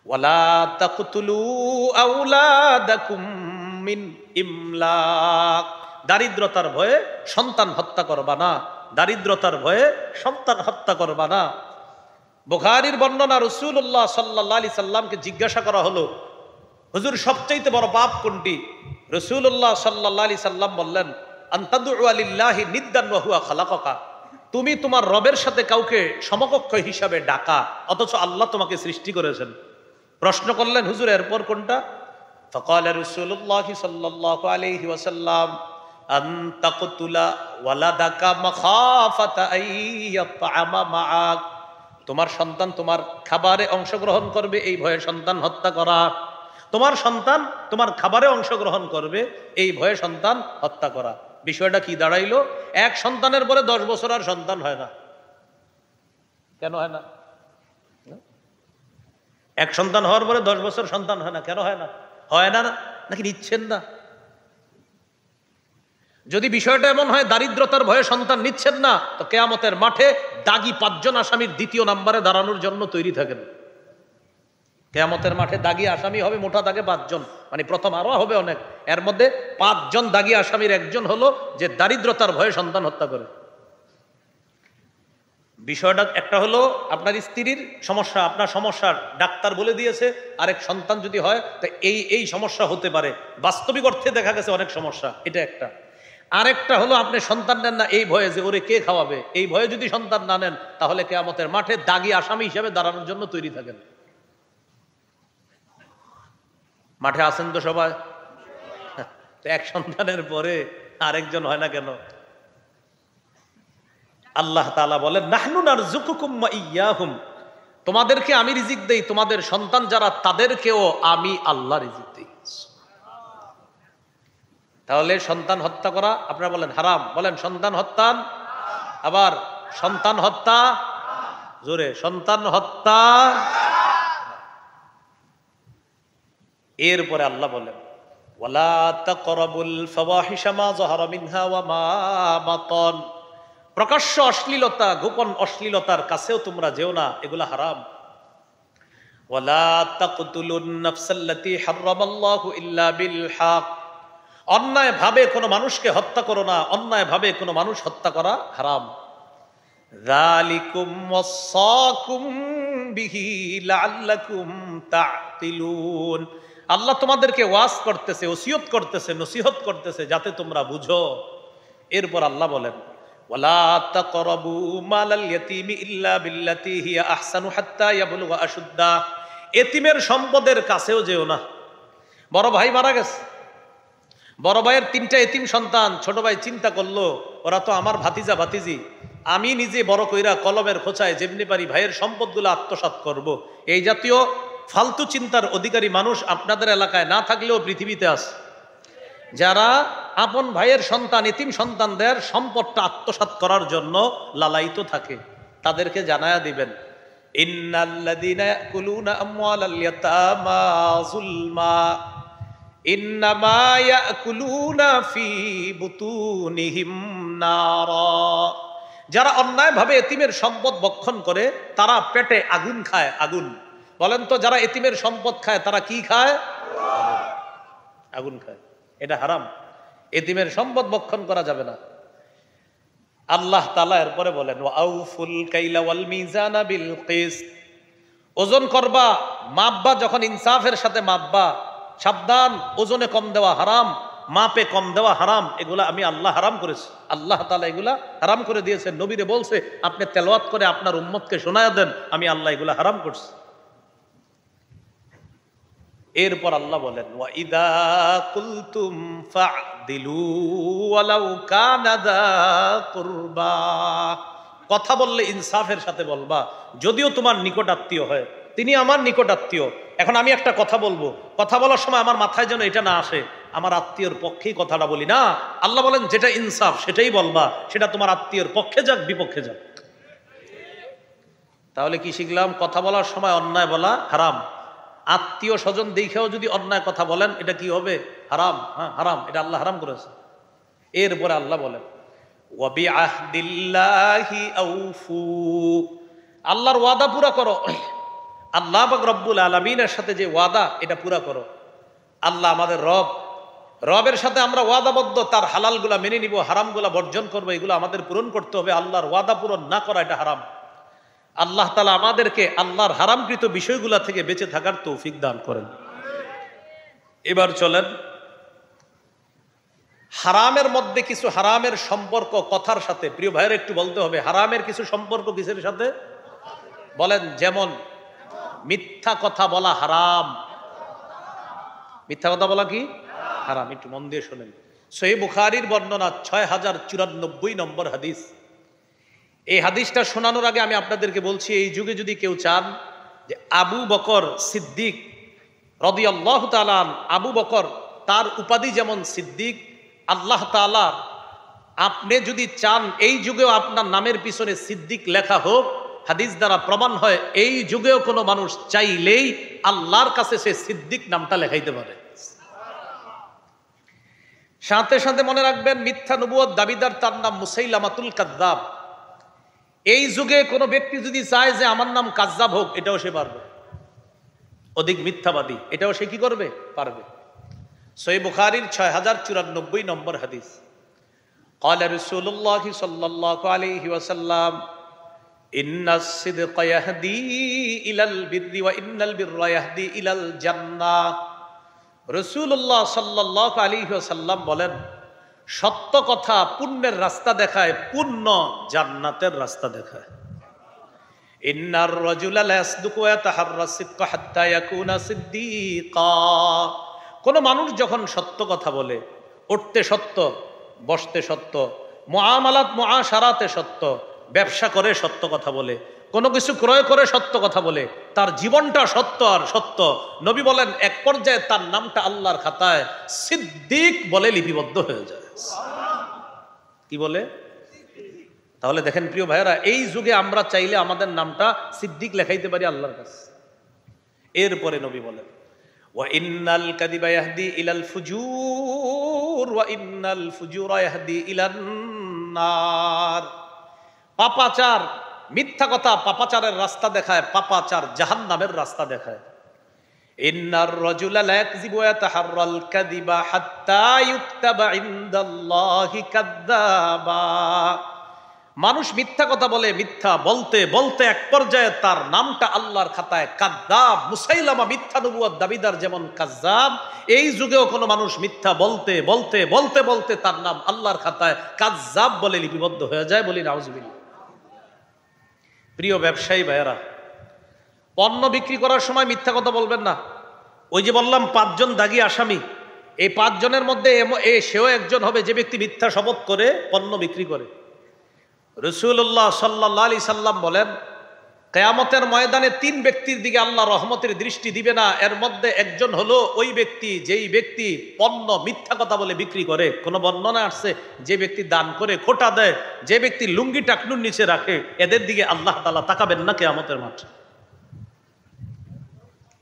ওয়ালা তাকতুলু আওলাদাকুম মিন ইমলাক, দারিদ্রতার ভয়ে সন্তান হত্যা করবা না, দারিদ্রতার ভয়ে সন্তান হত্যা করবা না। বুখারীর বর্ণনা, রাসূলুল্লাহ সাল্লাল্লাহু আলাইহি সাল্লামকে জিজ্ঞাসা করা হলো, হুজুর সবচাইতে বড় পাপ কোনটি? রাসূলুল্লাহ সাল্লাল্লাহু আলাইহি সাল্লাম বললেন, আনতাদু লিল্লাহি নিদ্দান ওয়া হুয়া খালাকাকা, তুমি তোমার রবের সাথে কাউকে সমকক্ষ হিসাবে ডাকা, অথচ আল্লাহ তোমাকে সৃষ্টি করেছেন। প্রশ্ন করলেন, হুজুর এরপর কোনটা? ফাকাল রাসূলুল্লাহ সাল্লাল্লাহু আলাইহি ওয়াসাল্লাম, আন তাকতুলা ওয়ালাদাকা মাখাফাতা আইয়াতআমা মাআক, তোমার সন্তান তোমার খাবারে অংশগ্রহণ করবে এই ভয়ে সন্তান হত্যা করা। তোমার সন্তান তোমার খাবারে অংশগ্রহণ করবে এই ভয়ে সন্তান হত্যা করা। বিষয়টা কি দাঁড়াইলো? এক সন্তানের পরে 10 বছর আর সন্তান হয় না। কেন হয় না? এক সন্তান হওয়ার পরে 10 বছর সন্তান হয় না, কেন হয় না? হয় না নাকি নিচ্ছেন না? যদি বিষয়টা এমন হয় দারিদ্রতার ভয়ে সন্তান নিচ্ছেন না, তো কিয়ামতের মাঠে দাগী 5 জন আসামির দ্বিতীয় নম্বরে দাঁড়ানোর জন্য তৈরি থাকেন। কিয়ামতের মাঠে দাগী আসামি হবে মোটা দাগে 5 জন, মানে প্রথম আরো হবে অনেক, এর মধ্যে 5 জন দাগী আসামির একজন হলো যে দারিদ্রতার ভয়ে সন্তান হত্যা করে। বিষয়টা একটা হলো আপনার স্ত্রীর সমস্যা, আপনার সমস্যার ডাক্তার বলে দিয়েছে, আরেক সন্তান যদি হয় তো এই সমস্যা হতে পারে, বাস্তবিক অর্থে দেখা গেছে অনেক সমস্যা, এটা একটা। আরেকটা হলো আপনি সন্তান নেন না এই ভয়ে যে ওরে কে খাওয়াবে, এই ভয়ে যদি সন্তান না নেন তাহলে কিয়ামতের মাঠে দাগী আসামি হিসেবে দাঁড়ানোর জন্য তৈরি থাকেন। মাঠে আছেন তো সবাই? এক সন্তানের পরে আরেকজন হয় না কেন? আল্লাহ তাআলা বলেন, নাহনু নারযুকুকুম ওয়া ইয়্যাহুম, তোমাদেরকে আমি রিজিক দেই, তোমাদের সন্তান যারা তাদেরকেও আমি আল্লাহ রিজিক দেই। তাহলে সন্তান হত্যা করা আপনারা বলেন হারাম, বলেন সন্তান হত্যা, আবার সন্তান হত্যা, জোরে সন্তান হত্যা। এরপরে আল্লাহ বলেন, ওয়ালা তাকরাবুল ফাওয়াহিশা মা যাহারা মিনহা ওয়া মা বাতান, প্রকাশ্য অশ্লীলতা গোপন অশ্লীলতার কাছেও তোমরা যেও না, এগুলা হারাম। ওয়ালা তাকতুলুন নাফসাল্লাতী হারামাল্লাহু ইল্লা বিল হক, অন্যায় ভাবে কোনো মানুষকে হত্যা করো না, অন্যায় ভাবে কোনো মানুষ হত্যা করা হারাম। যালিকুম ওয়াসাকুম বিহি লাআল্লাকুম তা'কিলুন, আল্লাহ তোমাদেরকে ওয়াজ করতেছে, ওসিয়ত করতেছে, নসিহত করতেছে যাতে তোমরা বুঝো। এরপর আল্লাহ বলেন, ওয়ালা তাকরাবু মালাল ইয়াতীমি ইল্লা বিল্লাতী হিয়া আহসানু হাত্তা ইয়াবলুগা আশুদ্দা, এতিমের সম্পদের কাছেও যেও না। বড় ভাই মারা গেছে, বড় ভাইয়ের 3টা এতিম সন্তান, ছোট ভাই চিন্তা করলো ওরা তো আমার ভাতিজা ভাতিজি, আমি নিজে বড় কইরা কলমের খোঁচায় যেমনি পারি ভাইয়ের সম্পদগুলো আত্মসাৎ করব। এই জাতীয় ফালতু চিন্তার অধিকারী মানুষ আপনাদের এলাকায় না থাকলেও পৃথিবীতে আছে, যারা আপন ভাইয়ের সন্তান এতিম সন্তানদের সম্পদটা আত্মসাৎ করার জন্য লালায়িত থাকে। তাদেরকে জানায়া দিবেন, ইন্নাল্লাযীনা ইয়াকুলুনা আমওয়ালাল ইয়াতামা যুলমা ইন্নামা ইয়াকুলুনা ফি বুতুনিহিম নারা, যারা অন্যায়ভাবে এতিমের সম্পদ ভক্ষণ করে তারা পেটে আগুন খায়। আগুন, বলেন তো যারা এতিমের সম্পদ খায় তারা কি খায়? আগুন খায়। এটা হারাম, এতিমের সম্পদ ভক্ষণ করা যাবে না। আল্লাহ তাআলা এরপরে বলেন, ওয়াউফুল কাইলা ওয়াল মিজানা বিল কিসত, ওজন করবা, মাপবা, যখন ইনসাফের সাথে মাপবা। সাবধান, ওজনে কম দেওয়া হারাম, মাপে কম দেওয়া হারাম, এগুলা আমি আল্লাহ হারাম করেছি। আল্লাহ তাআলা এগুলা হারাম করে দিয়েছেন, নবীরে বলছে আপনি তেলাওয়াত করে আপনার উম্মতকে শোনায়া দেন, আমি আল্লাহ এগুলা হারাম করছি। এরপর আল্লাহ বলেন, ওয়া ইযা কুলতুম ফা'দিলু ওয়ালাউ কানা যা কুরবা, কথা বললে ইনসাফের সাথে বলবা, যদিও তোমার নিকট আত্মীয় হয়। তিনি আমার নিকট আত্মীয়, এখন আমি একটা কথা বলবো, কথা বলার সময় আমার মাথায় যেন এটা না আসে আমার আত্মীয়র পক্ষেই কথাটা বলি না। আল্লাহ বলেন যেটা ইনসাফ সেটাই বলবা, সেটা তোমার আত্মীয়র পক্ষে যাক বিপক্ষে যাক। তাহলে কি শিখলাম? কথা বলার সময় অন্যায় বলা হারাম, আত্মীয় স্বজন দেখেও যদি অন্যায় কথা বলেন এটা কি হবে? হারাম। হ্যাঁ হারাম, এটা আল্লাহ হারাম করেছে। এরপরে আল্লাহ বলেন, ওয়া বিআহদিল্লাহি আউফু, আল্লাহর ওয়াদা পুরা করো। আল্লাহ পাক রব্বুল আলামিনের সাথে যে ওয়াদা, এটা পুরা করো। আল্লাহ আমাদের রব, রবের সাথে আমরা ওয়াদাবদ্ধ, তার হালালগুলা মেনে নিব, হারামগুলা বর্জন করবো, এগুলো আমাদের পূরণ করতে হবে। আল্লাহর ওয়াদা পূরণ না করা এটা হারাম। আল্লাহ তাআলা আমাদেরকে আল্লাহর হারামকৃত বিষয়গুলা থেকে বেঁচে থাকার তৌফিক দান করেন। এবার চলেন, হারামের মধ্যে কিছু হারামের সম্পর্ক কথার সাথে, প্রিয় ভাইয়ের একটু বলতে হবে, হারামের কিছু সম্পর্ক কিসের সাথে বলেন? যেমন মিথ্যা কথা বলা হারাম। মিথ্যা কথা বলা কি হারাম? একটু মন দিয়ে শোনেন। সহিহ বুখারীর বর্ণনা 6094 নম্বর হাদিস। এই হাদিসটা শোনানোর আগে আমি আপনাদেরকে বলছি, এই যুগে যদি কেউ চান যে আবু বকর সিদ্দিক রাদিয়াল্লাহু তাআলা, আবু বকর তার উপাধি যেমন সিদ্দিক, আল্লাহ তাআলা আপনি যদি চান এই যুগেও আপনার নামের পিছনে সিদ্দিক লেখা হোক, হাদিস দ্বারা প্রমাণ হয় এই যুগেও কোনো মানুষ চাইলেই আল্লাহর কাছে সে সিদ্দিক নামটা লেখাইতে পারে। সাথে সাথে মনে রাখবেন, মিথ্যা নবুয়ত দাবিদার তার নাম মুসাইলামাতুল কাযযাব। এই যুগে কোনো ব্যক্তি যদি চায় যে আমার নাম কাযযাব হোক, এটাও সে পারবে। অধিক মিথ্যাবাদী, এটাও সে কি করবে? পারবে। সহিহ বুখারীর 6094 নম্বর হাদিস। قال رسول الله صلى الله عليه وسلم إن الصدق يهدي إلى البر وإن البر يهدي إلى الجنة। রাসূলুল্লাহ সাল্লাল্লাহু আলাইহি ওয়াসাল্লাম বলেন, সত্য কথা পুণ্যের রাস্তা দেখায়, পুণ্য জান্নাতের রাস্তা দেখায়। ইন্নার রাজুলা লা ইয়াসদুকু ওয়া ইয়াতাহাররা সিদকা হাত্তা ইয়াকুনা সিদ্দীকা। কোন মানুষ যখন সত্য কথা বলে, উঠতে সত্য, বসতে সত্য, মুআমালাত মুআশারাতে সত্য, ব্যবসা করে সত্য কথা বলে, কোনো কিছু ক্রয় করে সত্য কথা বলে, তার জীবনটা সত্য আর সত্য, নবী বলেন এক পর্যায়ে তার নামটা আল্লাহর খাতায় সিদ্দিক বলে লিপিবদ্ধ হয়ে যায়। কি বলে? তাহলে দেখেন প্রিয় ভাইয়েরা, এই যুগে আমরা চাইলে আমাদের নামটা সিদ্দিক লেখাইতে পারি আল্লাহর কাছে। এরপরে নবী বলেন, ওয়া ইন্নাল কাযিবা ইয়াহদি ইলাল ফুজুর ওয়া ইন্নাল ফুজুরা ইয়াহদি ইলান নার। পাপাচার, মিথ্যা কথা পাপাচারের রাস্তা দেখায়, পাপাচার জাহান্নামের রাস্তা দেখায়। ইন্নার রাজুলা লা ইয়াকযিবু ওয়া ইয়াতাহাররাল কাযিবা হাত্তা ইউকতাবা ইনদাল্লাহি কাযযাবা। মানুষ মিথ্যা কথা বলে, মিথ্যা বলতে বলতে এক পর্যায়ে তার নামটা আল্লাহর খাতায় কাযযাব। মুসাইলামা মিথ্যা নবুয়ত দাবিদার যেমন কাযযাব, এই যুগেও কোনো মানুষ মিথ্যা বলতে বলতে বলতে বলতে তার নাম আল্লাহর খাতায় কাযযাব বলে লিপিবদ্ধ হয়ে যায়। বলি নাউজুবিল্লাহ। প্রিয় ব্যবসায়ী ভাইয়েরা, পণ্য বিক্রি করার সময় মিথ্যা কথা বলবেন না। ওই যে বললাম 5 জন দাগী আসামি, এই 5 জনের মধ্যে সেও একজন হবে যে ব্যক্তি মিথ্যা শপথ করে পণ্য বিক্রি করে। রাসূলুল্লাহ সাল্লাল্লাহু আলাইহি সাল্লাম বলেন, কিয়ামতের ময়দানে 3 ব্যক্তির দিকে আল্লাহ রহমতের দৃষ্টি দিবে না। এর মধ্যে একজন হলো ওই ব্যক্তি যেই ব্যক্তি পণ্য মিথ্যা কথা বলে বিক্রি করে। কোন বর্ণনা আসছে যে ব্যক্তি দান করে, খোটা দেয়, যে ব্যক্তি লুঙ্গি টাকনুর নিচে রাখে, এদের দিকে আল্লাহ তাআলা তাকাবেন না কিয়ামতের মাঠে।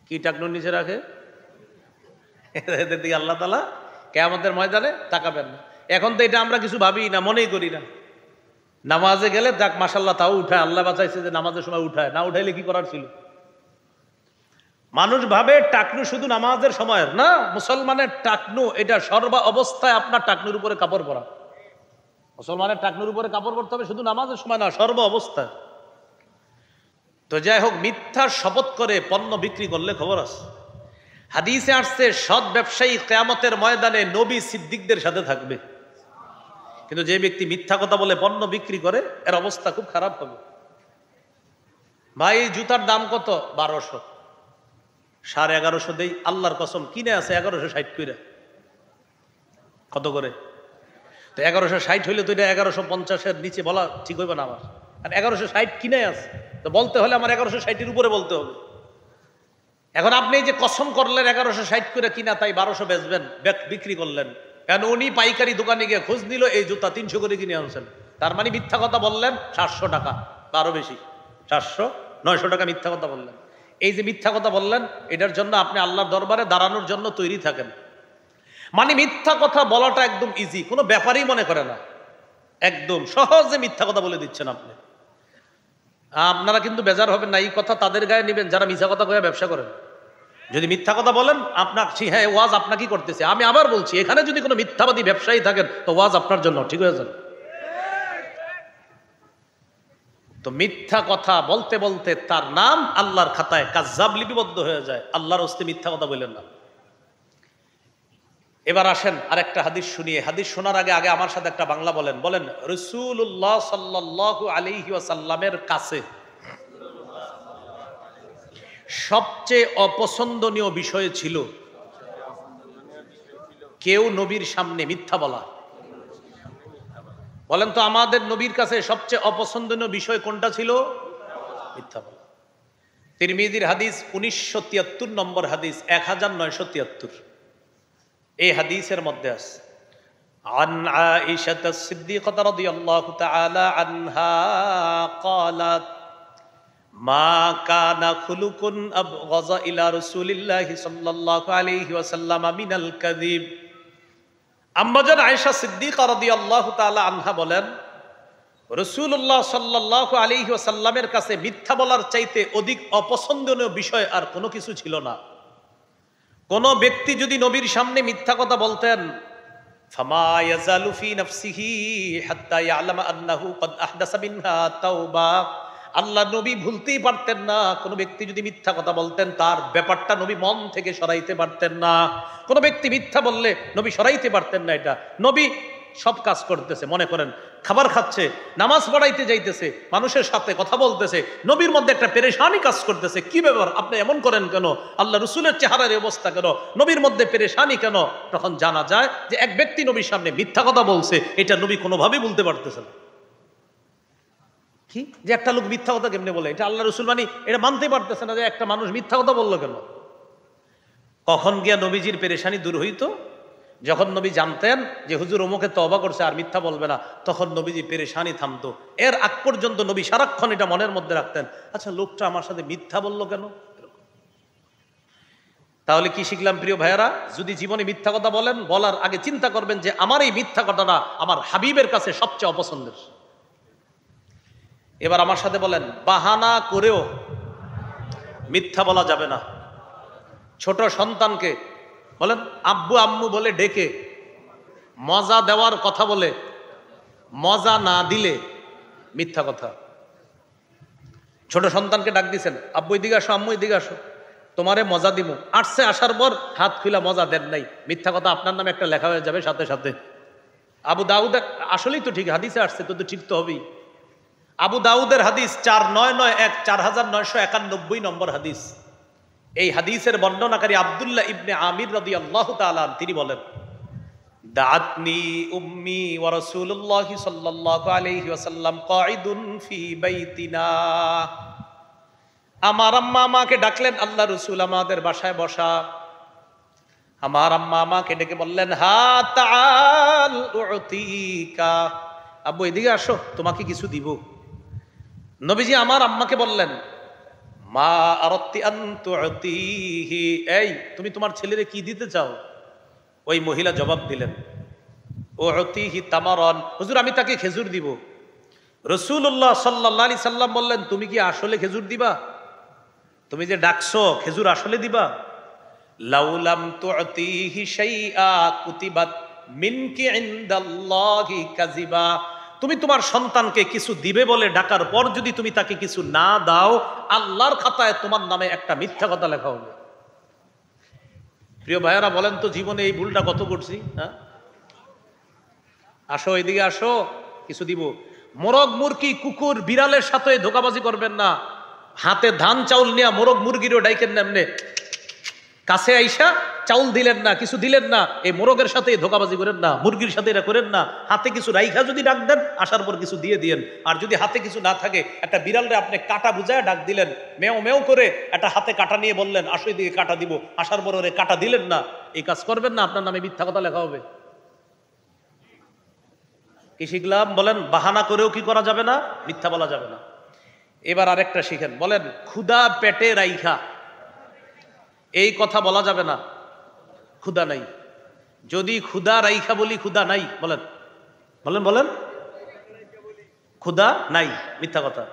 কি টাকনুর নিচে রাখে? এদের দিকে আল্লাহ তাআলা কিয়ামতের ময়দানে তাকাবেন না। এখন তো এটা আমরা কিছু ভাবি না, মনেই করি না। নামাজে গেলে দেখ মাশাআল্লাহ তাও উঠায়, আল্লাহ বাঁচাইছে যে নামাজের সময় উঠায়, না উঠাইলে কি করার ছিল? মানুষ ভাবে টাকনু শুধু নামাজের সময় না, মুসলমানের টাকনু এটা সর্বা অবস্থায় আপনার টাকনুর উপরে কাপড় পরা। মুসলমানের টাকনুর উপরে কাপড় পরতে হবে শুধু নামাজের সময় না, সর্ব অবস্থায়। তো যাই হোক, মিথ্যা শপথ করে পণ্য বিক্রি করলে খবর আছে। হাদিসে আসছে সৎ ব্যবসায়ী কিয়ামতের ময়দানে নবী সিদ্দিকদের সাথে থাকবে। কিন্তু যে ব্যক্তি মিথ্যা কথা বলে পণ্য বিক্রি করে, এর অবস্থা খুব খারাপ হবে। ভাই জুতার দাম কত? 1200, 1150 দেই, আল্লাহর কসম কিনে আছে 1160 করে। কত করে? তো 1160 হইলে তো এটা 1150-এর নিচে বলা ঠিক হইবে না আমার। আর 1160 কিনে আছে, তো বলতে হলে আমার 1160-এর উপরে বলতে হবে। এখন আপনি যে কসম করলেন 1160 করে কিনা, তাই 1200 বেচবেন, বিক্রি করলেন। কারণ উনি পাইকারি দোকানে গিয়ে খোঁজ নিল এই জুতা 300 করে কিনে আনছেন, তার মানে মিথ্যা কথা বললেন 700 টাকা, আরো বেশি, 700-900 টাকা মিথ্যা কথা বললেন। এই যে মিথ্যা কথা বললেন, এটার জন্য আপনি আল্লাহর দরবারে দাঁড়ানোর জন্য তৈরি থাকেন। মানে মিথ্যা কথা বলাটা একদম ইজি, কোনো ব্যাপারই মনে করে না, একদম সহজে মিথ্যা কথা বলে দিচ্ছেন আপনি। আপনারা কিন্তু বেজার হবেন না, এই কথা তাদের গায়ে নেবেন যারা মিথ্যা কথা কয়ে ব্যবসা করেন। যদি মিথ্যা কথা বলেন আপনার, হ্যাঁ ওয়াজ আপনাকে করতেছে। আমি আবার বলছি, এখানে যদি কোনো মিথ্যাবাদী ব্যবসায়ী থাকেন তো ওয়াজ আপনার জন্য ঠিক হয়ে যান। তো মিথ্যা কথা বলতে বলতে তার নাম আল্লাহর খাতায় কাজ্জাব লিপিবদ্ধ হয়ে যায়। আল্লাহর হস্তে মিথ্যা কথা বললেন না। এবার আসেন আরেকটা হাদিস শুনিয়ে। হাদিস শোনার আগে আগে আমার সাথে একটা বাংলা বলেন। বলেন, রাসূলুল্লাহ সাল্লাল্লাহু আলাইহি ওয়াসাল্লামের কাছে সবচেয়ে অপছন্দনীয় বিষয় ছিল কেউ নবীর সামনে মিথ্যা বলা। বলেন তো আমাদের নবীর কাছে সবচেয়ে অপছন্দনীয় বিষয় কোনটা ছিল? মিথ্যা বলা। তিরমিজির হাদিস 1973 নম্বর হাদিস, 1973। এই হাদিসের মধ্যে আছে عن عائشة الصديقة رضي الله تعالى عنها قالت ما كان خلق أبغض إلى رسول الله صلى الله عليه وسلم من الكذب। আম্মাজান আয়েশা সিদ্দিকা রাদিয়াল্লাহু তাআলা আনহা বলেন, রাসূলুল্লাহ সাল্লাল্লাহু আলাইহি ওয়াসাল্লামের কাছে মিথ্যা বলার চাইতে অধিক অপছন্দনীয় বিষয় আর কোনো কিছু ছিল না। কোন ব্যক্তি যদি নবীর সামনে মিথ্যা কথা বলতেন, ফামা ইয়াজালু ফি নাফসিহি হাত্তা ইয়ালামা আন্নাহু ক্বাদ আহদাসা মিনহা তাওবা। আল্লাহ নবী ভুলতেই পারতেন না, কোন ব্যক্তি যদি মিথ্যা কথা বলতেন তার ব্যাপারটা নবী মন থেকে সরাইতে পারতেন না। কোন ব্যক্তি মিথ্যা বললে নবী সরাইতে পারতেন না। এটা নবী সব কাজ করতেছে, মনে করেন খাবার খাচ্ছে, নামাজ পড়াইতে যাইতেছে, মানুষের সাথে কথা বলতেছে, নবীর মধ্যে একটা পেরেশানি কাজ করতেছে। কি ব্যাপার, আপনি এমন করেন কেন? আল্লাহ রসুলের চেহারার অবস্থা কেন? নবীর মধ্যে পেরেশানি কেন? তখন জানা যায় যে এক ব্যক্তি নবীর সামনে মিথ্যা কথা বলছে, এটা নবী কোনোভাবেই বলতে পারতেছে না। কি যে একটা লোক মিথ্যা কথা কেমনে বলে, এটা আল্লাহ রসুল এটা মানতে পারতেছে না যে একটা মানুষ মিথ্যা কথা বললো কেন। কখন গিয়া নবীজির পেরেশানি দূর হইতো? যখন নবী জানতেন যে হুজুর অমুকে তওবা করছে আর মিথ্যা বলবে না, তখন নবীজি পেরেশানি থামতো। এর আগ পর্যন্ত নবী সারাক্ষণ এটা মনের মধ্যে রাখতেন, আচ্ছা লোকটা আমার সাথে মিথ্যা বললো কেন। তাহলে কি শিখলাম প্রিয় ভাইয়েরা? যদি জীবনে মিথ্যা কথা বলেন, বলার আগে চিন্তা করবেন যে আমার এই মিথ্যা কথাটা আমার হাবিবের কাছে সবচেয়ে অপছন্দের। এবার আমার সাথে বলেন, বাহানা করেও মিথ্যা বলা যাবে না। ছোট সন্তানকে বলেন আব্বু আম্মু বলে ডেকে মজা দেওয়ার কথা বলে মজা না দিলে মিথ্যা কথা। ছোট সন্তানকে ডাক দিছেন, আব্বু এদিকে আসো, আম্মু এদিকে আসো, তোমারে মজা দিব। আসছে, আসার পর হাত খুলা মজা দেন নাই, মিথ্যা কথা আপনার নামে একটা লেখা হয়ে যাবে সাথে সাথে। আবু দাউদ, আসলেই তো ঠিক, হাদিসে আসছে তো ঠিক তো হবেই। আবু দাউদের হাদিস 4991, 4991 নম্বর হাদিস। এই হাদিসের বর্ণনাকারী আব্দুল্লাহ ইবনে আমির রাদিয়াল্লাহু তাআলা তিনি বলেন, দাআতনি উম্মি ওয়া রাসূলুল্লাহি সাল্লাল্লাহু আলাইহি ওয়াসাল্লাম কাঈদুন ফি বাইতিনা। আমার আম্মা আমাকে ডাকলেন, আল্লাহ রাসূল আমাদের বাসায় বসা। আমার আম্মা আমাকে ডেকে বললেন, হা তাআল উতিকা, আব্বু এদিকে আসো, তোমাকে কিছু দিব। নবীজি আমার আম্মাকে বললেন, মা আরাদতি আন তুতিহি, এই তুমি তোমার ছেলেরে কি দিতে চাও? ওই মহিলা জবাব দিলেন, উতিহি তামারান, হুজুর আমি তাকে খেজুর দিব। রাসূলুল্লাহ সাল্লাল্লাহু আলাইহি সাল্লাম বললেন, তুমি কি আসলে খেজুর দিবা? তুমি যে ডাকছো খেজুর আসলে দিবা? লাউলাম তুতিহি শাইআ কুতিবাত মিনকি ইনদাল্লাহি কাযিবা। তুমি তোমার সন্তানকে কিছু দিবে বলে ডাকার পর যদি তুমি তাকে কিছু না দাও, আল্লাহর খাতায় তোমার নামে একটা মিথ্যা কথা লেখা হবে। প্রিয় ভাইয়েরা বলেন তো জীবনে এই ভুলটা কত করছি? হ্যাঁ, আসো এদিকে আসো, কিছু দিব। মোরগ মুরগি কুকুর বিড়ালের সাথে ধোকাবাজি করবেন না। হাতে ধান চাউল নিয়ে মোরগ মুরগিরও ডাইকেন না, এমনি কাছে আইসা চাউল দিলেন না, কিছু দিলেন না, এই মোরগের সাথে ধোকাবাজি করেন না, মুরগির সাথে এটা করেন না। হাতে কিছু রাইখা যদি ডাক দেন, আসার পর কিছু দিয়ে দিয়েন। আর যদি হাতে কিছু না থাকে, একটা বিড়ালরে আপনি কাটা বুঝায় ডাক দিলেন, মেও মেও করে একটা হাতে কাটা নিয়ে বললেন আসো এদিকে কাটা দিব, আসার পর ওরে কাটা দিলেন না, এই কাজ করবেন না, আপনার নামে মিথ্যা কথা লেখা হবে। কি শিখলাম? বলেন বাহানা করেও কি করা যাবে না? মিথ্যা বলা যাবে না। এবার আরেকটা শিখেন, বলেন ক্ষুধা পেটে রাইখা, এই কথা বলা যাবে না, ক্ষুধা নাই। যদি ক্ষুধা রাইখা বলি ক্ষুধা নাই, বলেন বলেন বলেন, ক্ষুধা নাই, মিথ্যা কথা।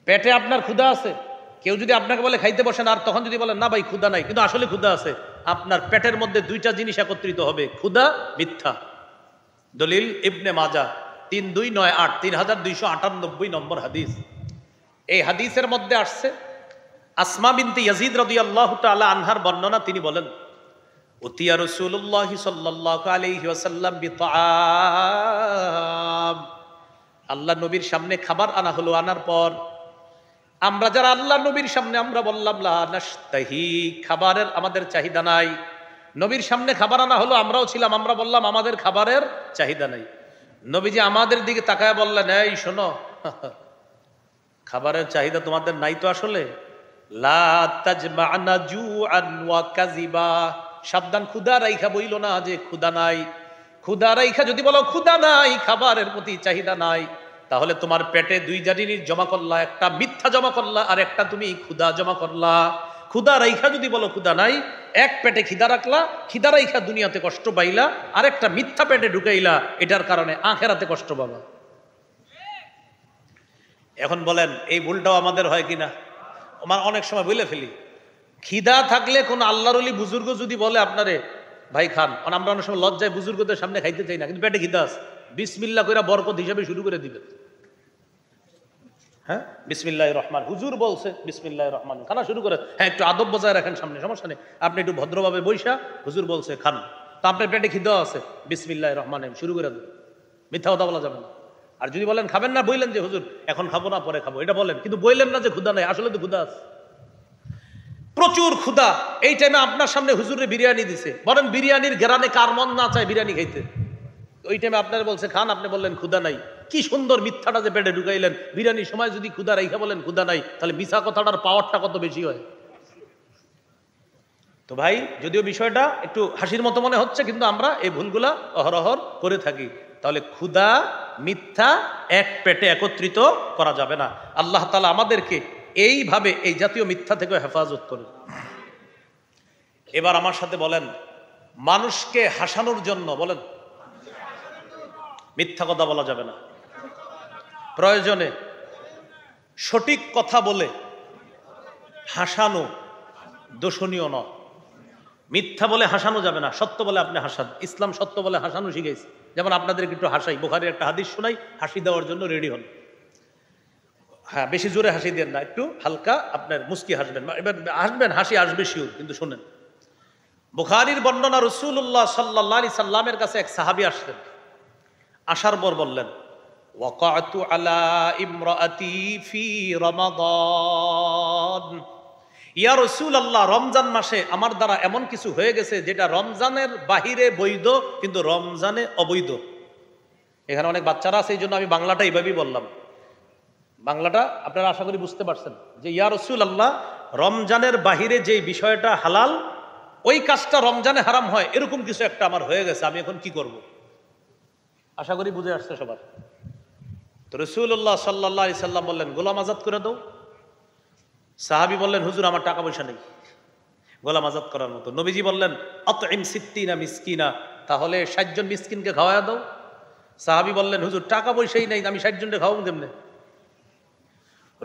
পেটে আপনার ক্ষুধা আছে, কেউ যদি আপনাকে বলে খাইতে বসেন আর তখন যদি বলেন না ভাই ক্ষুধা নাই, কিন্তু আসলে ক্ষুধা আছে, আপনার পেটের মধ্যে দুইটা জিনিস একত্রিত হবে, ক্ষুধা, মিথ্যা। দলিল ইবনে মাজা 3298, 3298 নম্বর হাদিস। এই হাদিসের মধ্যে আসছে আসমা বিনতে ইয়াজিদ রাদিয়াল্লাহু তাআলা আনহার বর্ণনা। তিনি বলেন, উতিয়া রাসূলুল্লাহ সাল্লাল্লাহু আলাইহি ওয়াসাল্লাম বিতাআম, আল্লাহ নবীর সামনে খাবার আনা হলো। আনার পর আমরা যারা আল্লাহ নবীর সামনে, আমরা বললাম লা নাশতাহি, খাবারের আমাদের চাহিদা নাই। নবীর সামনে খাবার আনা হলো, আমরাও ছিলাম, আমরা বললাম আমাদের খাবারের চাহিদা নাই। নবীজি আমাদের দিকে তাকায় বললেন, এই শোনো, খাবারের চাহিদা তোমাদের নাই তো আসলে, লা তাজমা'না জুআন ওয়া কাযিবা, সাবধান, ক্ষুধা রাইখা বইল না যে ক্ষুধা নাই। ক্ষুধা রাইখা যদি বলো ক্ষুধা নাই, খাবারের প্রতি চাহিদা নাই, তাহলে তোমার পেটে দুই জিনিস জমা করলা, একটা মিথ্যা জমা করলা আর একটা তুমি ক্ষুধা জমা করলা। ক্ষুধা রাইখা যদি বলো ক্ষুধা নাই, এক পেটে খিদা রাখলা, খিদা রাইখা দুনিয়াতে কষ্ট পাইলা, আর একটা মিথ্যা পেটে ঢুকাইলা, এটার কারণে আখেরাতে কষ্ট পাবা। এখন বলেন এই ভুলটাও আমাদের হয় কিনা? আমার অনেক সময় বলে ফেলি, খিদা থাকলে কোন আল্লাহর ওলি বুজুর্গ যদি বলে আপনারে ভাই খান, আমরা অনেক সময় লজ্জায় বুজুর্গদের সামনে খাইতে চাই না, কিন্তু পেটে খিদা আছে, বিসমিল্লাহ কইরা বরকত হিসাবে শুরু করে দিবেন। হ্যাঁ, বিসমিল্লাহির রহমান, হুজুর বলছে বিসমিল্লাহির রহমান, খানা শুরু করে। হ্যাঁ, একটু আদব বজায় রাখেন সামনে, সমস্যা নেই, আপনি একটু ভদ্রভাবে বৈশা, হুজুর বলছে খান, তো আপনার পেটে খিদা আছে, বিসমিল্লাহির রহমান শুরু করে দেন, মিথ্যা কথা বলা যাবে না। আর যদি বলেন খাবেন না, বললেন যে হুজুর এখন খাবো না পরে খাবো, এটা বলেন, কিন্তু বললেন না যে ক্ষুধা নাই, আসলে তো ক্ষুধা আছে, প্রচুর ক্ষুধা। এই টাইমে আপনার সামনে হুজুরে বিরিয়ানি দিছে, বলেন বিরিয়ানির ঘেরানে কার মন না চায় বিরিয়ানি খাইতে? ওই টাইমে আপনারা বলছে খান, আপনি বললেন ক্ষুধা নাই। কি সুন্দর মিথ্যাটা যে পেটে ঢুকাইলেন। বিরিয়ানির সময় যদি ক্ষুধা রাইখা বলেন ক্ষুধা নাই, তাহলে মিছা কথাটার পাওয়ারটা কত বেশি হয়। তো ভাই, যদিও বিষয়টা একটু হাসির মতো মনে হচ্ছে, কিন্তু আমরা এই ভুলগুলা অহরহর করে থাকি। তাহলে ক্ষুধা, মিথ্যা এক পেটে একত্রিত করা যাবে না। আল্লাহ তাআলা আমাদেরকে এইভাবে এই জাতীয় মিথ্যা থেকে হেফাজত করেন। এবার আমার সাথে বলেন, মানুষকে হাসানোর জন্য বলেন মিথ্যা কথা বলা যাবে না। প্রয়োজনে সঠিক কথা বলে হাসানো দোষণীয় নয়। মিথ্যা বলে হাসানো যাবে না, সত্য বলে আপনি হাসান। ইসলাম সত্য বলে হাসানো শিখাইছে। যেমন আপনাদেরকে একটু হাসাই, বুখারীর একটা হাদিস শোনাই, হাসি দেওয়ার জন্য রেডি হন। হ্যাঁ, বেশি জোরে হাসি দেন না, একটু হালকা আপনার মুস্কি হাসবেন। এবার হাসবেন, হাসি আসবে শিওর, কিন্তু শুনেন। বুখারীর বর্ণনা, রাসূলুল্লাহ সাল্লাল্লাহু আলাইহি সাল্লামের কাছে এক সাহাবী আসলেন। আসার পর বললেন, ওয়াকাতু আলা ইমরাআতি ফি রমাদান, ইয়া রাসূলুল্লাহ, রমজান মাসে আমার দ্বারা এমন কিছু হয়ে গেছে যেটা রমজানের বাহিরে বৈধ কিন্তু রমজানে অবৈধ। এখানে অনেক বাচ্চারা আছে, এই জন্য আমি বাংলাটা এইভাবেই বললাম। বাংলাটা আপনারা আশা করি বুঝতে পারছেন যে ইয়া রাসূলুল্লাহ, রমজানের বাহিরে যেই বিষয়টা হালাল, ওই কাজটা রমজানে হারাম হয়, এরকম কিছু একটা আমার হয়ে গেছে, আমি এখন কি করব? আশা করি বুঝে আসছে সবার। তো রাসূলুল্লাহ সাল্লাল্লাহু আলাইহি সাল্লাম বললেন, গোলাম আজাদ করে দাও। সাহাবী বললেন, হুজুর আমার টাকা পয়সা নেই গোলাম আজাদ করার মতো। নবীজি বললেন, আতইম সিত্তিনা মিসকিনা, তাহলে 60 জন মিসকিনকে খাওয়ায়া দাও। সাহাবী বললেন, হুজুর টাকা পয়সাই নাই, আমি 60 জনকে খাওয়াবো কেমনে?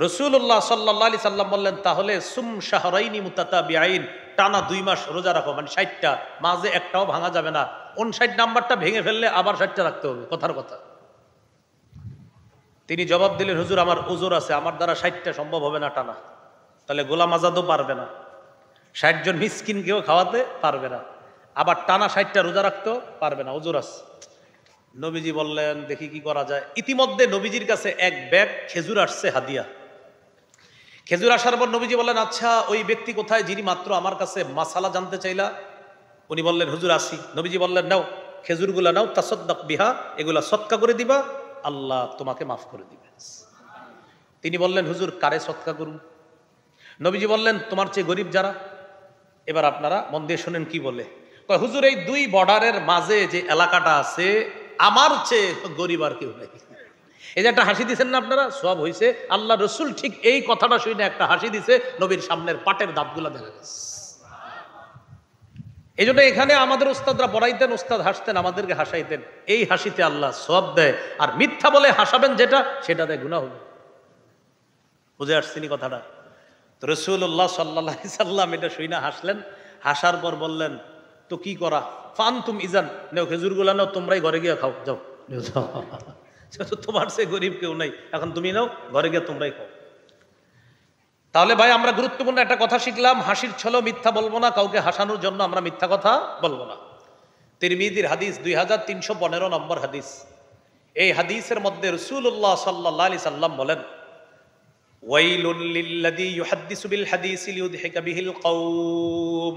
রাসূলুল্লাহ সাল্লাল্লাহু আলাইহি সাল্লাম বললেন, তাহলে সুম শাহরাইনি মুতাতাবিআইন, টানা 2 মাস রোজা রাখো, মানে 60টা, মাঝে একটাও ভাঙা যাবে না। 59 নাম্বারটা ভেঙে ফেললে আবার 60টা রাখতে হবে, কথার কথা। তিনি জবাব দিলেন, হুজুর আমার ওজর আছে, আমার দ্বারা 60টা সম্ভব হবে না টানা। তাহলে গোলাম আজাদও পারবে না, 60 জন মিসকিনকেও খাওয়াতে পারবে না, আবার টানা 60টা রোজা রাখতেও পারবে না, ওজর আছে। নবীজি বললেন, দেখি কি করা যায়। ইতিমধ্যে নবীজির কাছে এক ব্যাগ খেজুর আসছে হাদিয়া। খেজুর আসার পর নবীজি বললেন, আচ্ছা ওই ব্যক্তি কোথায় যিনি মাত্র আমার কাছে মাসালা জানতে চাইলা? উনি বললেন, হুজুর আসি। নবীজি বললেন, নাও খেজুরগুলা নাও, তাসাদ্দাক বিহা, এগুলা সদকা করে দিবা, আল্লাহ তোমাকে মাফ করে দিবে। তিনি বললেন, হুজুর কারে সদকা করুন? নবীজি বললেন, তোমার চেয়ে গরিব যারা। এবার আপনারা মন দিয়ে শোনেন কি বলে। হুজুর এই 2 বর্ডারের মাঝে যে এলাকাটা আছে, আমার চেয়ে গরিব আর কেউ নাই। এই যে একটা হাসি দিচ্ছেন না আপনারা, সব হয়েছে। আল্লাহ রসুল ঠিক এই কথাটা শুনে একটা হাসি দিছে, নবীর সামনের পাটের দাঁতগুলা দেখা গেছে। এই জন্য এখানে আমাদের উস্তাদরা পড়াইতেন, উস্তাদ হাসতেন, আমাদেরকে হাসাইতেন। এই হাসিতে আল্লাহ সওয়াব দেয়, আর মিথ্যা বলে হাসাবেন যেটা, সেটাতে গুনাহ হবে। বুঝে আসছিনি কথাটা? তো রাসূলুল্লাহ সাল্লাল্লাহু আলাইহি সাল্লাম এটা শুনে হাসলেন। হাসার পর বললেন, তো কি করা? ফানতুম ইজান, নেও খেজুরগুলা নাও, তোমরাই ঘরে গিয়ে খাও, যাও যাও, তোমার সে গরিব কেউ নাই, এখন তুমি নাও, ঘরে গিয়ে তোমরাই খাও। তাহলে ভাই আমরা গুরুত্বপূর্ণ একটা কথা শিখলাম, হাসির ছলেও মিথ্যা বলবো না, কাউকে হাসানোর জন্য আমরা মিথ্যা কথা বলবো না। তিরমিজির হাদিস 2315 নম্বর হাদিস। এই হাদিসের মধ্যে রাসূলুল্লাহ সাল্লাল্লাহু আলাইহি সাল্লাম বলেন, ওয়াইলুল লিল্লাযী ইউহাদ্দিসু বিল হাদিসি লিইউদহিকা বিহিল কওম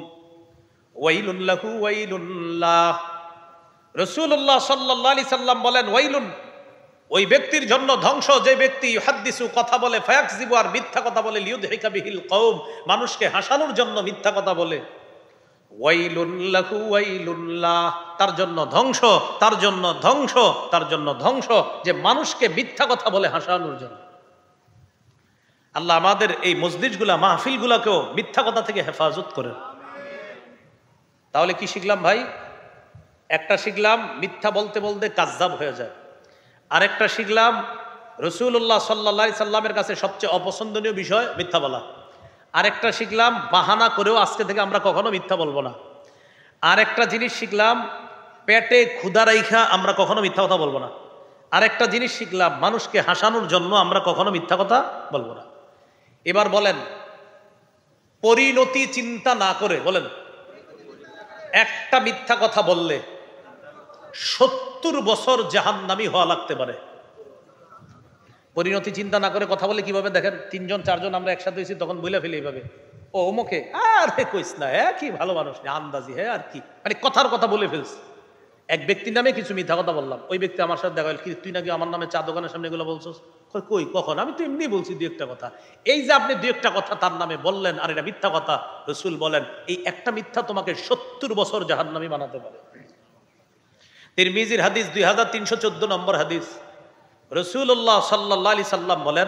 ওয়াইলুন লাহু ওয়াইলুন লাহ। রাসূলুল্লাহ সাল্লাল্লাহু আলাইহি সাল্লাম বলেন, ওয়াইলুন, ওই ব্যক্তির জন্য ধ্বংস যে ব্যক্তি ইউহাদ্দিসু কথা বলে, ফায়াকযিবু আর মিথ্যা কথা বলে, লিইউদহিকা বিহিল কওম মানুষকে হাসানোর জন্য মিথ্যা কথা বলে, ওয়াইলুন লাহু ওয়াইলুন লাহ তার জন্য ধ্বংস, তার জন্য ধ্বংস, তার জন্য ধ্বংস যে মানুষকে মিথ্যা কথা বলে হাসানোর জন্য। আল্লাহ আমাদের এই মজলিসগুলা মাহফিলগুলাকেও মিথ্যা কথা থেকে হেফাজত করেন। তাহলে কি শিখলাম ভাই? একটা শিখলাম মিথ্যা বলতে বলতে কাযযাব হয়ে যায়। আরেকটা শিখলাম রাসূলুল্লাহ সাল্লাল্লাহু আলাইহি সাল্লামের কাছে সবচেয়ে অপছন্দনীয় বিষয় মিথ্যা বলা। আরেকটা শিখলাম বাহানা করেও আজকে থেকে আমরা কখনো মিথ্যা বলবো না। আরেকটা জিনিস শিখলাম পেটে ক্ষুধা রাইখা আমরা কখনো মিথ্যা কথা বলবো না। আরেকটা জিনিস শিখলাম মানুষকে হাসানোর জন্য আমরা কখনো মিথ্যা কথা বলবো না। এবার বলেন, পরিণতি চিন্তা না করে বলেন, একটা মিথ্যা কথা বললে 70 বছর জাহান্নামী হওয়া লাগতে পারে। পরিণতি চিন্তা না করে কথা বলে কিভাবে দেখেন, 3 জন 4 জন আমরা একসাথে হয়েছি তখন বলে ফেলি এইভাবে, ও অমুকে আরে কইস না, হ্যাঁ কি ভালো মানুষ না, আন্দাজি, হ্যাঁ আর কি, মানে কথার কথা বলে ফেলছি। এক ব্যক্তির নামে কিছু মিথ্যা কথা বললাম, ওই ব্যক্তি আমার সাথে দেখা হল, কি তুই নাকি আমার নামে চা দোকানের সামনে এগুলো বলছস? কই কখন, আমি তো এমনি বলছি 2-1টা কথা। এই যে আপনি 2-1টা কথা তার নামে বললেন আর এটা মিথ্যা কথা, রাসূল বলেন এই একটা মিথ্যা তোমাকে 70 বছর জাহান্নামী বানাতে পারে। তিরমিজির হাদিস 2314 নম্বর হাদিস। রাসূলুল্লাহ সাল্লাল্লাহু আলাইহি সাল্লাম বলেন,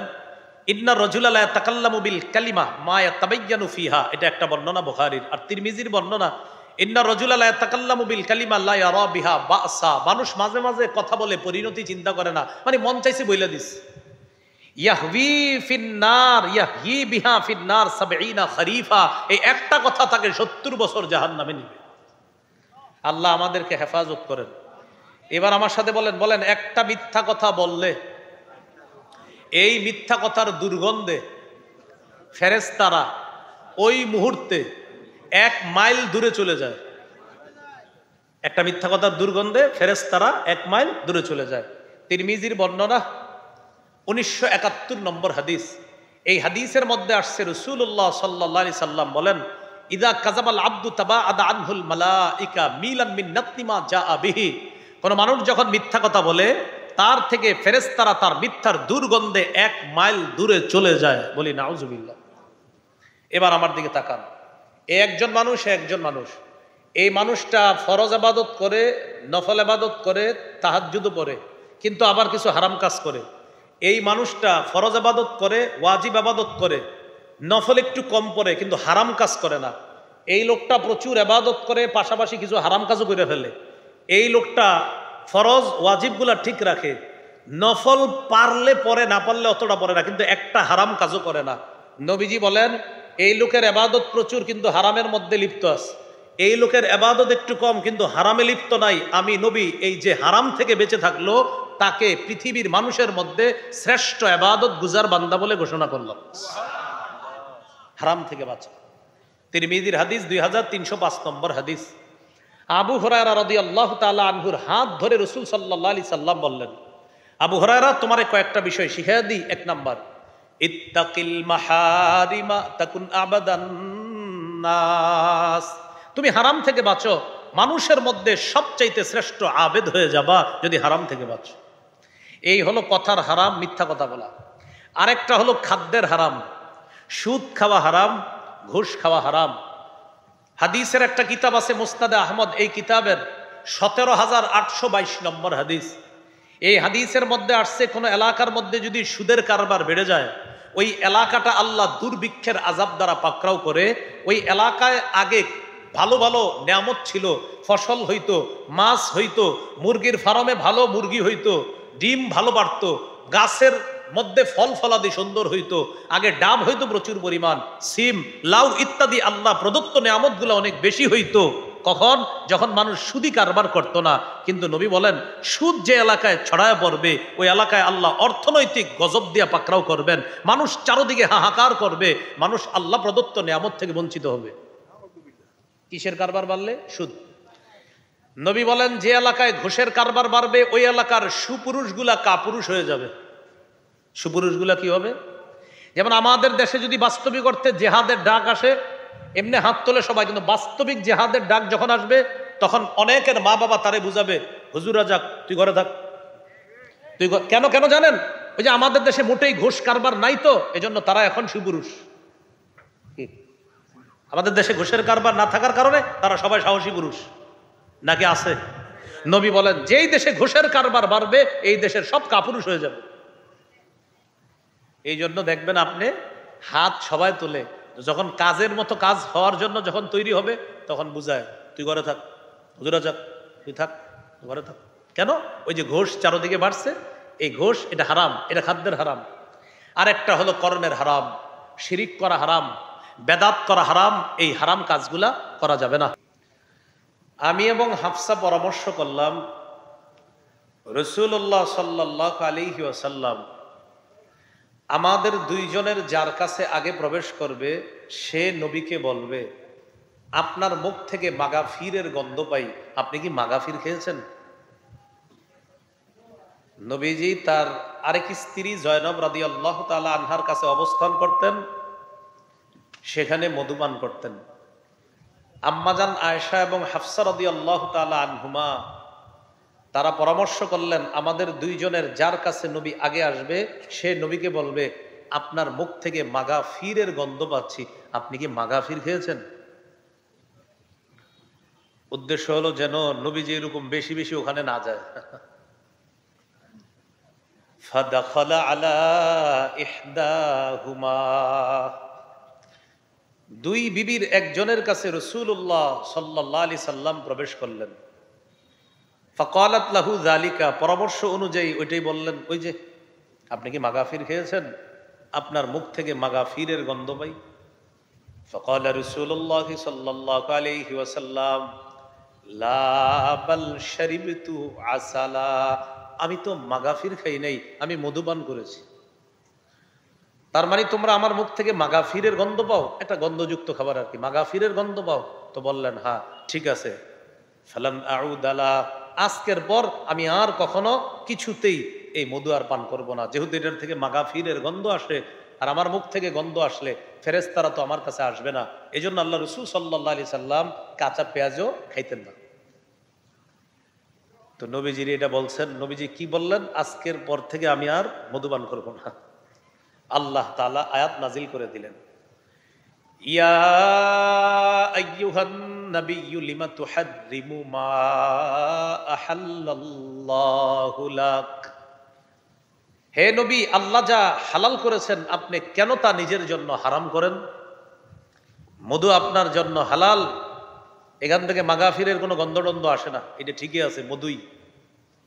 ইন্না রাজুলা লা ইয়াতাকাল্লামু বিল কালিমা মা ইয়াতাবায়্যানু ফিহা। এটা একটা বর্ণনা বুখারীর। আর তিরমিজির বর্ণনা, ইন্না রাজুলা লা ইয়াতাকাল্লামু বিল কালিমা লা ইয়ারা বিহা বাসা। মানুষ মাঝে মাঝে কথা বলে পরিণতি চিন্তা করে না, মানে মন চাইছে বইলা দিস। ইয়াহবি ফিন্নার ইয়াহি বিহা ফিন্নার 70 খরিফা। এই একটা কথা তাকে 70 বছর জাহান্নামে নিবে। আল্লাহ আমাদেরকে হেফাজত করেন। এবার আমার সাথে বলেন, বলেন একটা মিথ্যা কথা বললে এই মিথ্যা কথার দুর্গন্ধে ফেরেশতারা ওই মুহূর্তে 1 মাইল দূরে চলে যায়। একটা মিথ্যা কথার দুর্গন্ধে ফেরেশতারা 1 মাইল দূরে চলে যায়। তিরমিজির বর্ণনা 1971 নম্বর হাদিস। এই হাদিসের মধ্যে আসছে রাসূলুল্লাহ সাল্লাল্লাহু আলাইহি সাল্লাম বলেন, ইদা কাযাবাল আবদু তাবাআদা আনহুল মালাইকা মিলান মিন নাতনিমা জাআ বিহি। কোন মানুষ যখন মিথ্যা কথা বলে তার থেকে ফেরেশতারা তার মিথ্যার দুর্গন্ধে 1 মাইল দূরে চলে যায়। বলি নাউজুবিল্লাহ। এবার আমার দিকে তাকান, একজন মানুষ, এই মানুষটা ফরজ ইবাদত করে, নফল ইবাদত করে, তাহাজ্জুদ পড়ে, কিন্তু আবার কিছু হারাম কাজ করে। এই মানুষটা ফরজ ইবাদত করে, ওয়াজিব ইবাদত করে, নফল একটু কম পড়ে, কিন্তু হারাম কাজ করে না। এই লোকটা প্রচুর ইবাদত করে, পাশাপাশি কিছু হারাম কাজও করে ফেলে। এই লোকটা ফরজ ওয়াজিবগুলা ঠিক রাখে, নফল পারলে পড়ে, না পারলে অতটা পড়ে না, কিন্তু একটা হারাম কাজও করে না। নবীজি বলেন এই লোকের ইবাদত প্রচুর কিন্তু হারামের মধ্যে লিপ্ত আছে। এই লোকের ইবাদত একটু কম কিন্তু হারামে লিপ্ত নাই। আমি নবী এই যে হারাম থেকে বেঁচে থাকলো তাকে পৃথিবীর মানুষের মধ্যে শ্রেষ্ঠ ইবাদত গুজার বান্দা বলে ঘোষণা করলাম। হারাম থেকে বাঁচা। তিরমিজির হাদিস 2305 নম্বর হাদিস। আবু হুরায়রা রাদিয়াল্লাহু তাআলা আনহুর হাত ধরে রাসূল সাল্লাল্লাহু আলাইহি সাল্লাম বললেন, আবু হুরায়রা তোমারে কয়েকটা বিষয় শিখিয়ে দিই। 1 নাম্বার, ইত্তাকিল মাহারিমা তাকুন আবাদান নাস। তুমি হারাম থেকে বাঁচো, মানুষের মধ্যে সবচাইতে শ্রেষ্ঠ আবেদ হয়ে যাবা যদি হারাম থেকে বাঁচো। এই হলো কথার হারাম, মিথ্যা কথা বলা। আরেকটা হলো খাদ্যের হারাম, সুদ খাওয়া হারাম, ঘুষ খাওয়া হারাম। হাদিসের একটা কিতাব আছে মুসনাদে আহমদ, এই কিতাবের 17,822 নম্বর হাদিস। এই হাদিসের মধ্যে আসছে কোন এলাকার মধ্যে যদি সুদের কারবার বেড়ে যায়, ওই এলাকাটা আল্লাহ দুর্ভিক্ষের আযাব দ্বারা পাকড়াও করে। ওই এলাকায় আগে ভালো ভালো নিয়ামত ছিল, ফসল হইতো, মাছ হইতো, মুরগির ফার্মে ভালো মুরগি হইতো, ডিম ভালো বাড়তো, গাছের মধ্যে ফল ফলাদি সুন্দর হইতো, আগে ডাব হইতো প্রচুর পরিমাণ, সিম, লাউ ইত্যাদি আল্লাহ প্রদত্ত নেয়ামতগুলো অনেক বেশি হইতো। কখন? যখন মানুষ সুদি কারবার করতো না। কিন্তু নবী বলেন, সুদ যে এলাকায় ছড়ায় পড়বে ওই এলাকায় আল্লাহ অর্থনৈতিক গজব দিয়া পাকড়াও করবেন, মানুষ চারদিকে হাহাকার করবে, মানুষ আল্লাহ প্রদত্ত নেয়ামত থেকে বঞ্চিত হবে। কিসের কারবার বাড়লে? সুদ। নবী বলেন, যে এলাকায় ঘুষের কারবার বাড়বে ওই এলাকার সুপুরুষগুলা কাপুরুষ হয়ে যাবে। সুপুরুষগুলা কি হবে? যেমন আমাদের দেশে যদি বাস্তবিক অর্থে জেহাদের ডাক আসে, এমনি হাত তোলে সবাই, কিন্তু বাস্তবিক জেহাদের ডাক যখন আসবে তখন অনেকের মা বাবা তারে বুঝাবে, হুজুরা যাক, তুই ঘরে থাক, তুই কেন কেন জানেন? ওই যে আমাদের দেশে মোটেই ঘুষ কারবার নাই তো, এজন্য তারা এখন সুপুরুষ। আমাদের দেশে ঘুষের কারবার না থাকার কারণে তারা সবাই সাহসী পুরুষ নাকি আছে? নবী বলেন, যেই দেশে ঘুষের কারবার বাড়বে এই দেশের সব কাপুরুষ হয়ে যাবে। এই জন্য দেখবেন আপনি হাত সবাই তোলে, যখন কাজের মতো কাজ হওয়ার জন্য যখন তৈরি হবে তখন বুঝায়, তুই ঘরে থাক, হুজুরা যাক, তুই থাক, ঘরে থাক। কেন? ওই যে ঘোষ চারদিকে বাড়ছে, এই ঘোষ এটা হারাম, এটা খাদ্যের হারাম। আর একটা হলো কর্মের হারাম, শিরিক করা হারাম, বেদাত করা হারাম। এই হারাম কাজগুলা করা যাবে না। আমি এবং হাফসা পরামর্শ করলাম, রাসূলুল্লাহ সাল্লাল্লাহু আলাইহি ওয়াসাল্লাম আমাদের দুইজনের যার কাছে আগে প্রবেশ করবে সে নবীকে বলবে, আপনার মুখ থেকে মাগাফিরের গন্ধ পাই, আপনি কি মাগাফির খেয়েছেন? নবীজি তার আরেক স্ত্রী জয়নব রাদিয়াল্লাহু তাআলা আনহার কাছে অবস্থান করতেন, সেখানে মধুপান করতেন। আম্মাজান আয়েশা এবং হাফসা রাদিয়াল্লাহু তাআলা আনহুমা তারা পরামর্শ করলেন, আমাদের দুইজনের যার কাছে নবী আগে আসবে সে নবীকে বলবে, আপনার মুখ থেকে মাগাফিরের গন্ধ পাচ্ছি, আপনি কি মাগাফির খেয়েছেন? উদ্দেশ্য হলো যেন নবীজি এরকম বেশি বেশি ওখানে না যায়। ফাদাখালা আলা ইহদাহুমা, দুই বিবির একজনের কাছে রাসূলুল্লাহ সাল্লাল্লাহু আলাইহি সাল্লাম প্রবেশ করলেন। ফাকালাত লাহু যালিকা, পরামর্শ অনুযায়ী ওইটাই বললেন, ওই যে আপনি কি মাগাফির খেয়েছেন? আপনার মুখ থেকে মাগাফিরের গন্ধ পাই। ফাকালা রাসূলুল্লাহ সাল্লাল্লাহু আলাইহি ওয়াসাল্লাম, লা বাল শারিবতু আসালা, আমি তো মাগাফির খাই নাই, আমি মধুপান করেছি। তার মানে তোমরা আমার মুখ থেকে মাগাফিরের গন্ধ পাও, একটা গন্ধযুক্ত খাবার আর কি, মাগাফিরের গন্ধ পাও? তো বললেন, হ্যাঁ ঠিক আছে। ফালান আউদালা, আজকের পর আমি আর কখনো কিছুতেই এই মধু আর পান করব না, যেহেতু এটার থেকে মাগাফিরের গন্ধ আসে, আর আমার মুখ থেকে গন্ধ আসলে ফেরেশতারা তো আমার কাছে আসবে না। এই জন্য আল্লাহ রাসূল সাল্লাল্লাহু আলাইহি সাল্লাম কাঁচা পেঁয়াজও খাইতেন না। তো নবীজির এটা বলছেন, নবীজি কি বললেন? আজকের পর থেকে আমি আর মধুপান করব না। আল্লাহ তাআলা আয়াত নাজিল করে দিলেন, ইয়া আইয়ুহান নাবিয়্যু লিমা তুহাররিমু মা আহাল্লাল্লাহু লাক, হে নবী, আল্লাহ যা হালাল করেছেন আপনি কেন তা নিজের জন্য হারাম করেন? মধু আপনার জন্য হালাল, এখান থেকে মাগাফিরের কোনো গন্ধটন্ধ আসে না, এটা ঠিকই আছে, মধুই,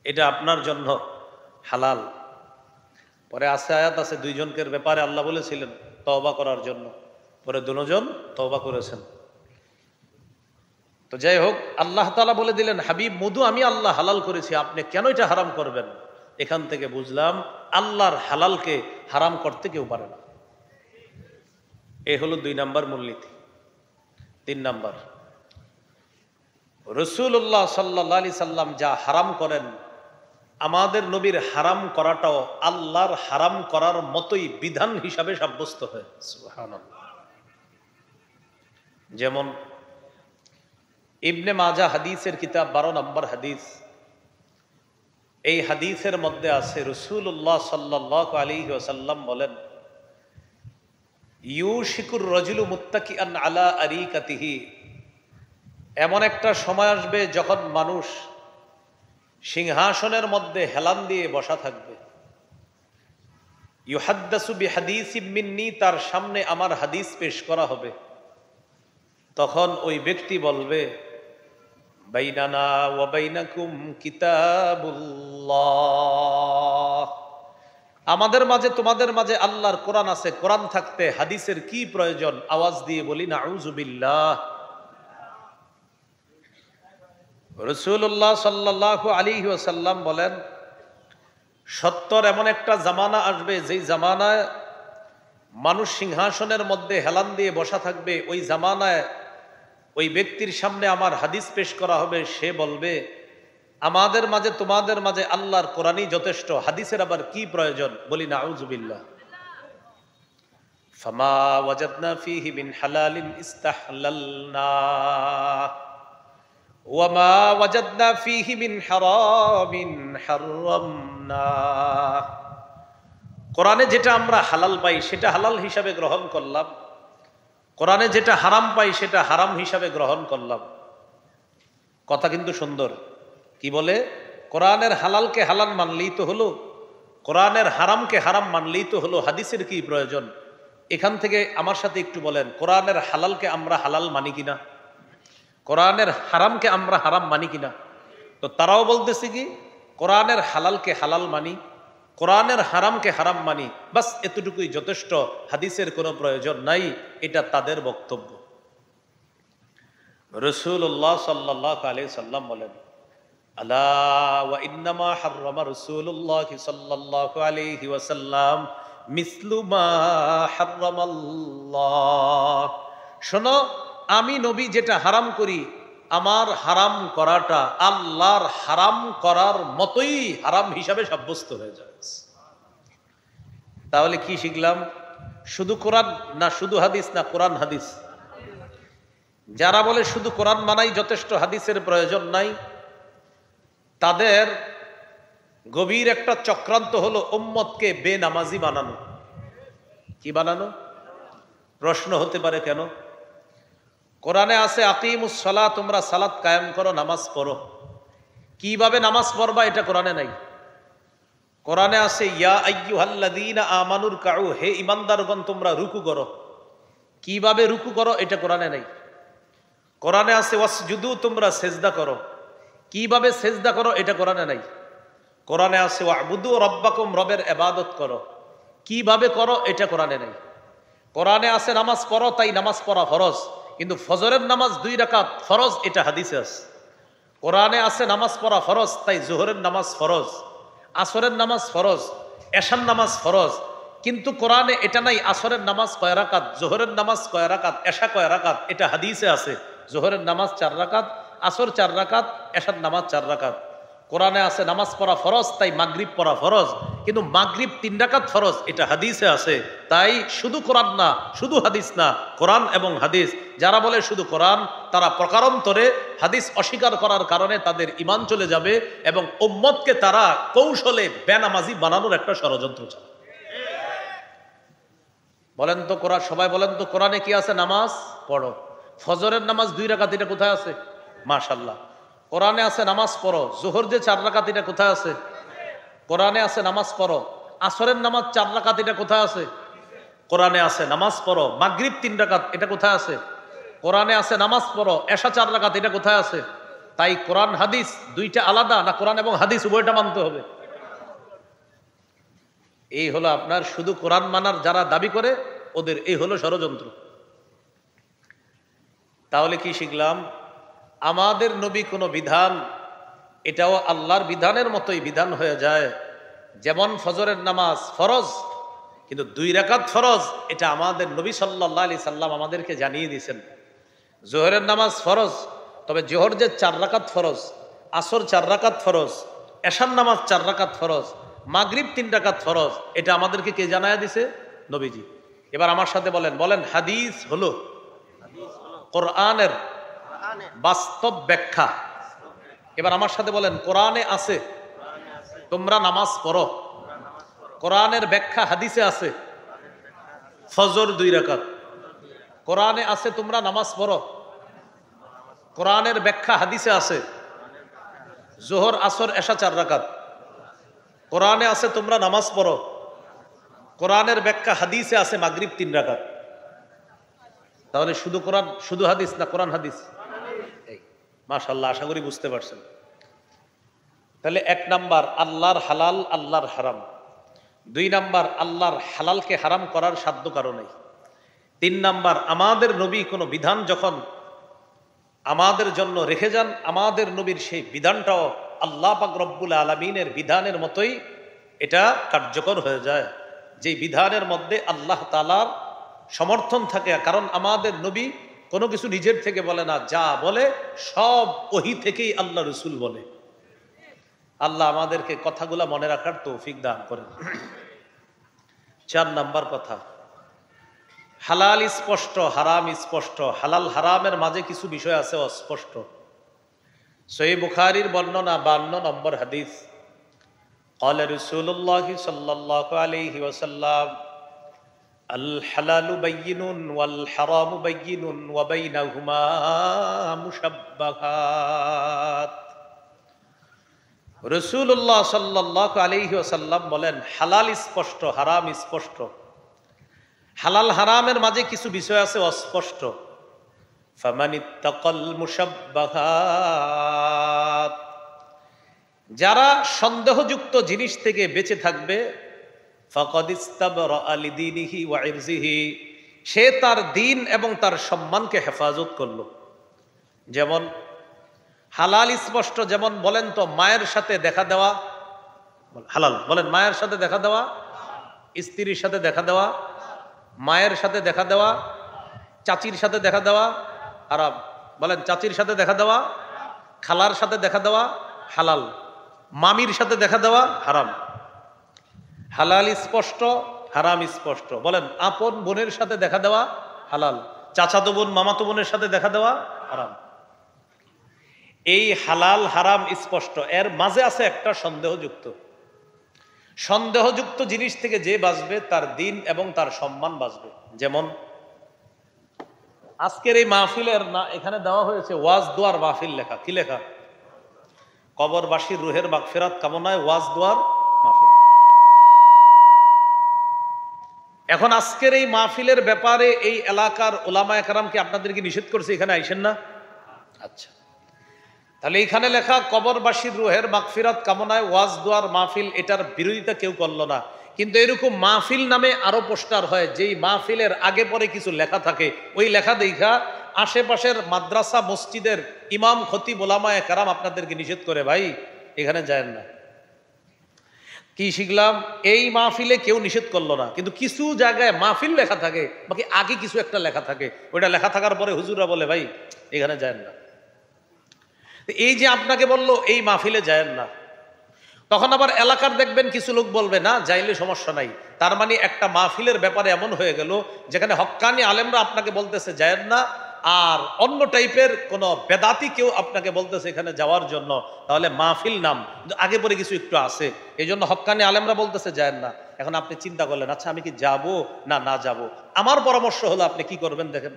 এটা আপনার জন্য হালাল। পরে আছে আয়াত আছে দুইজনকের ব্যাপারে আল্লাহ বলেছিলেন তওবা করার জন্য, পরে দুজন তওবা করেছেন। তো যাই হোক, আল্লাহ তাআলা বলে দিলেন, হাবিব মধু আমি আল্লাহ হালাল করেছি, আপনি কেন এটা হারাম করবেন? এখান থেকে বুঝলাম আল্লাহর হালালকে হারাম করতে কেউ পারে না। এ হলো 2 নাম্বার মূলনীতি। 3 নাম্বার, রাসূলুল্লাহ সাল্লাল্লাহু আলাইহি সাল্লাম যা হারাম করেন, আমাদের নবীর হারাম করাটাও আল্লাহর হারাম করার মতোই বিধান হিসাবে সাব্যস্ত হয়। সুবহানাল্লাহ। যেমন ইবনে মাজাহ হাদিসের কিতাব 12 নম্বর হাদিস, এই হাদিসের মধ্যে আছে রাসূলুল্লাহ সাল্লাল্লাহু আলাইহি ওয়াসাল্লাম বলেন, ইউশিকুর রাজুলু মুত্তাকিআন আলা আরিকাতিহি, এমন একটা সময় আসবে যখন মানুষ সিংহাসনের মধ্যে হেলান দিয়ে বসা থাকবে। ইউহাদ্দাসু বিহাদিসিম মিন্নি, তার সামনে আমার হাদিস পেশ করা হবে। তখন ওই ব্যক্তি বলবে, বাইনানা ওয়া বাইনাকুম কিতাবুল্লাহ, আমাদের মাঝে তোমাদের মাঝে আল্লাহর কোরআন আছে, কোরআন থাকতে হাদিসের কি প্রয়োজন? আওয়াজ দিয়ে বলি নাউযুবিল্লাহ। রাসূলুল্লাহ সাল্লাল্লাহু আলাইহি ওয়াসাল্লাম বলেন, সত্তর এমন একটা জামানা আসবে যেই জামানায় মানুষ সিংহাসনের মধ্যে হেলান দিয়ে বসা থাকবে। ওই জামানায় ওই ব্যক্তির সামনে আমার হাদিস পেশ করা হবে। সে বলবে, আমাদের মাঝে তোমাদের মাঝে আল্লাহর কোরআনই যথেষ্ট, হাদিসের আবার কি প্রয়োজন? বলি নাউযুবিল্লাহ। ফামা ওয়াজাদনা ফীহি মিন হালালিন ইস্তাহলালনা ওয়া মা ওয়াজাদনা ফীহি মিন হারামিন হারামনা। কোরআনে যেটা আমরা হালাল পাই সেটা হালাল হিসাবে গ্রহণ করলাম, কোরআনে যেটা হারাম পাই সেটা হারাম হিসাবে গ্রহণ করলাম। কথা কিন্তু সুন্দর। কি বলে? কোরআনের হালালকে হালাল মানলেই তো হলো, কোরআনের হারামকে হারাম মানলেই তো হলো, হাদিসের কি প্রয়োজন? এখান থেকে আমার সাথে একটু বলেন, কোরআনের হালালকে আমরা হালাল মানি কিনা, কোরআনের হারামকে আমরা হারাম মানি কিনা? তো তারাও বলতেছে কি, কোরআনের হালালকে হালাল মানি, কোরআনের হারামকে হারাম মানি, বাস এতটুকুই যথেষ্ট, হাদিসের কোনো প্রয়োজন নাই। এটা তাদের বক্তব্য। রাসূলুল্লাহ সাল্লাল্লাহু আলাইহি সাল্লাম বলেন, আলা ওয়া ইন্নামা হাররামা রাসূলুল্লাহ সাল্লাল্লাহু আলাইহি ওয়াসাল্লাম মিসলু মা হাররামাল্লাহ। শোনো, আমি নবী যেটা হারাম করি, আমার হারাম করাটা আল্লাহর হারাম করার মতোই হারাম হিসাবে সাব্যস্ত হয়ে যায়। তাহলে কি শিখলাম? শুধু কোরআন না শুধু হাদিস, না কোরআন হাদিস? যারা বলে শুধু কোরআন মানাই যথেষ্ট, হাদিসের প্রয়োজন নাই, তাদের গভীর একটা চক্রান্ত হলো উম্মতকে বেনামাজি বানানো। কি বানানো? প্রশ্ন হতে পারে কেন? কোরআনে আছে আকিমুস সালাত, তোমরা সালাত কায়েম করো, নামাজ পড়ো। কিভাবে নামাজ পড়বা এটা কোরআনে নাই। কোরআনে আছে ইয়া আইয়ুহাল্লাযীনা আমানুর কাউ, হে ঈমানদারগণ তোমরা রুকু করো। কিভাবে রুকু করো এটা কোরআনে নাই। কোরআনে আছে ওয়াসজুদু, তোমরা সেজদা করো। কিভাবে সেজদা করো এটা কোরআনে নাই। কোরআনে আছে ওয়াবুদু রাব্বাকুম, রবের ইবাদত করো। কিভাবে করো এটা কোরআনে নাই। কোরআনে আছে নামাজ পড়ো, তাই নামাজ পড়া ফরজ, কিন্তু ফজরের নামাজ 2 রাকাত ফরজ, এটা হাদিসে আছে। কোরআনে আছে নামাজ পড়া ফরজ, তাই জোহরের নামাজ ফরজ, আসরের নামাজ ফরজ, এশার নামাজ ফরজ, কিন্তু কোরআনে এটা নাই। আসরের নামাজ কয় রাকাত, জোহরের নামাজ কয় রাকাত, এশা কয় রাকাত, এটা হাদিসে আছে। জোহরের নামাজ 4 রাকাত, আসর 4 রাকাত, এশার নামাজ 4 রাকাত। কোরআনে আছে নামাজ পড়া ফরজ, তাই মাগরিব পড়া ফরজ, কিন্তু মাগরিব 3 রাকাত ফরজ, এটা হাদিসে আছে। তাই শুধু কোরআন না শুধু হাদিস না, কোরআন এবং হাদিস। যারা বলে শুধু কোরআন, তারা প্রকারান্তরে হাদিস অস্বীকার করার কারণে তাদের ঈমান চলে যাবে এবং উম্মতকে তারা কৌশলে বেনামাজি বানানোর একটা ষড়যন্ত্র চালায়। বলেন তো কোরআন, সবাই বলেন তো কোরআনে কি আছে? নামাজ পড়ো। ফজরের নামাজ 2 রাকাত, এটা কোথায় আছে? মাশাআল্লাহ। কোরআনে আছে নামাজ পড়ো। জোহর যে 4 রাকাত, এটা কোথায় আছে? কোরআনে আছে নামাজ পড়ো। আসরের নামাজ 4 রাকাত, এটা কোথায় আছে? কোরআনে আছে নামাজ পড়ো। মাগরিব 3 রাকাত, এটা কোথায় আছে? কোরআনে আছে নামাজ পড়ো। এশা 4 রাকাত, এটা কোথায় আছে? তাই কোরআন হাদিস দুইটা আলাদা না? কোরআন এবং হাদিস উভয়টা মানতে হবে। এই হলো আপনার শুধু কোরআন মানার যারা দাবি করে, ওদের এই হলো ষড়যন্ত্র। তাহলে কি শিখলাম? আমাদের নবী কোনো বিধান, এটাও আল্লাহর বিধানের মতোই বিধান হয়ে যায়। যেমন ফজরের নামাজ ফরজ, কিন্তু 2 রাকাত ফরজ, এটা আমাদের নবী সাল্লাল্লাহু আলাইহি সাল্লাম আমাদেরকে জানিয়ে দিয়েছেন। জোহরের নামাজ ফরজ, তবে জোহর যে 4 রাকাত ফরজ, আসর 4 রাকাত ফরজ, এশার নামাজ 4 রাকাত ফরজ, মাগরিব 3 রাকাত ফরজ, এটা আমাদেরকে কে জানায়া দিছে? নবীজি। এবার আমার সাথে বলেন, বলেন হাদিস হলো কোরআনের বাস্তব ব্যাখ্যা। এবার আমার সাথে বলেন, কোরআনে আছে তোমরা নামাজ পড়ো। কোরআনের ব্যাখ্যা হাদিসে আছে। ফজর 2 রাকাত, কোরআনে আছে তোমরা নামাজ পড়ো। কোরআনের ব্যাখ্যা হাদিসে আছে। জোহর আসর এশা 4 রাকাত, কোরআনে আছে তোমরা নামাজ পড়ো। কোরআনের ব্যাখ্যা হাদিসে আছে মাগরিব 3 রাকাত। তাহলে শুধু কোরআন শুধু হাদিস না কোরআন হাদিস? মাশাআল্লাহ, আশা করি বুঝতে পারছেন। তাহলে 1 নাম্বার আল্লাহর হালাল আল্লাহর হারাম। 2 নাম্বার, আল্লাহর হালালকে হারাম করার সাধ্য কারো নেই। 3 নাম্বার, আমাদের নবী কোনো বিধান যখন আমাদের জন্য রেখে যান, আমাদের নবীর সেই বিধানটাও আল্লাহ পাক রব্বুল আলামিনের বিধানের মতোই এটা কার্যকর হয়ে যায়, যেই বিধানের মধ্যে আল্লাহ তাআলার সমর্থন থাকে। কারণ আমাদের নবী কোনো কিছু নিজের থেকে বলে না, যা বলে সব ওহী থেকেই আল্লাহ রসুল বলে। আল্লাহ আমাদেরকে কথাগুলা মনে রাখার তৌফিক দান করেন। 4 নাম্বার কথা, হালাল স্পষ্ট, হারাম স্পষ্ট। হালাল হারামের মাঝে কিছু বিষয় আছে অস্পষ্ট। সহিহ বুখারীর বর্ণনা 52 নম্বর হাদিস, قال رسول الله صلى الله عليه وسلم الحلال بين والحرام بين وبينهما مشبهات। রাসূলুল্লাহ সাল্লাল্লাহু আলাইহি ওয়াসাল্লাম বলেন, হালাল স্পষ্ট, হারাম স্পষ্ট। হালাল হারামের মাঝে কিছু বিষয় আছে অস্পষ্ট। ফামানিত্তাকাল মুশাব্বাহাত, যারা সন্দেহযুক্ত জিনিস থেকে বেঁচে থাকবে, ফাকাদ ইস্তাবরা লিদীনিহি ওয়া ইরজিহি, সে তার দিন এবং তার সম্মানকে হেফাজত করলো। যেমন হালাল স্পষ্ট, যেমন বলেন তো মায়ের সাথে দেখা দেওয়া হালাল, বলেন মায়ের সাথে দেখা দেওয়া, স্ত্রীর সাথে দেখা দেওয়া, মায়ের সাথে দেখা দেওয়া, চাচির সাথে দেখা দেওয়া হারাম। বলেন চাচির সাথে দেখা দেওয়া, খালার সাথে দেখা দেওয়া হালাল, মামির সাথে দেখা দেওয়া হারাম। হালাল স্পষ্ট, হারাম স্পষ্ট। বলেন আপন বোনের সাথে দেখা দেওয়া হালাল, চাচাতো বোন মামাতো বোনের সাথে দেখা দেওয়া হারাম। এই হালাল হারাম স্পষ্ট, এর মাঝে আছে একটা সন্দেহযুক্ত। সন্দেহযুক্ত জিনিস থেকে যে বাঁচবে তার দিন এবং তার সম্মান বাঁচবে। যেমন আজকের এই মাহফিলের না এখানে দেওয়া হয়েছে ওয়াজ দোয়ার মাহফিল লেখা। কি লেখা? কবরবাসীর রুহের মাগফিরাত কামনায় ওয়াজ দোয়ার মাহফিল। এখন আজকের এই মাহফিলের ব্যাপারে এই এলাকার ওলামায়ে কেরাম কি আপনাদেরকে নিষেধ করছে এখানে আইসেন না? আচ্ছা, তাহলে এখানে লেখা কবরবাসীর রুহের মাগফিরাত কামনায় ওয়াজ দোয়ার মাহফিল, এটার বিরোধিতা কেউ করলো না। কিন্তু এরকম মাহফিল নামে আরো পোস্টার হয়, যেই মাহফিলের আগে পরে কিছু লেখা থাকে, ওই লেখা দেখা আশেপাশের মাদ্রাসা মসজিদের ইমাম খতিব ওলামায়ে কেরাম আপনাদেরকে নিষেধ করে, ভাই এখানে যায়েন না। কি শিখলাম? এই মাহফিলে কেউ নিষেধ করলো না, কিন্তু কিছু জায়গায় মাহফিল লেখা থাকে, বাকি আগে কিছু একটা লেখা থাকে, ওইটা লেখা থাকার পরে হুজুররা বলে ভাই এখানে যায়েন না। এই যে আপনাকে বললো এই মাহফিলে যায়েন না, তখন আবার এলাকার দেখবেন কিছু লোক বলবে না যাইলে সমস্যা নাই। তার মানে একটা মাহফিলের ব্যাপারে এমন হয়ে গেল যেখানে হক্কানি আলেমরা আপনাকে বলতেছে যায়েন না, আর অন্য টাইপের কোন বেদাতি কেউ আপনাকে বলতেছে এখানে যাওয়ার জন্য। তাহলে মাহফিল নাম আগে পরে কিছু একটু আছে, এই জন্য হক্কানি আলেমরা বলতেছে যায়েন না। এখন আপনি চিন্তা করলেন, আচ্ছা আমি কি যাব না না যাব? আমার পরামর্শ হলো আপনি কি করবেন দেখেন।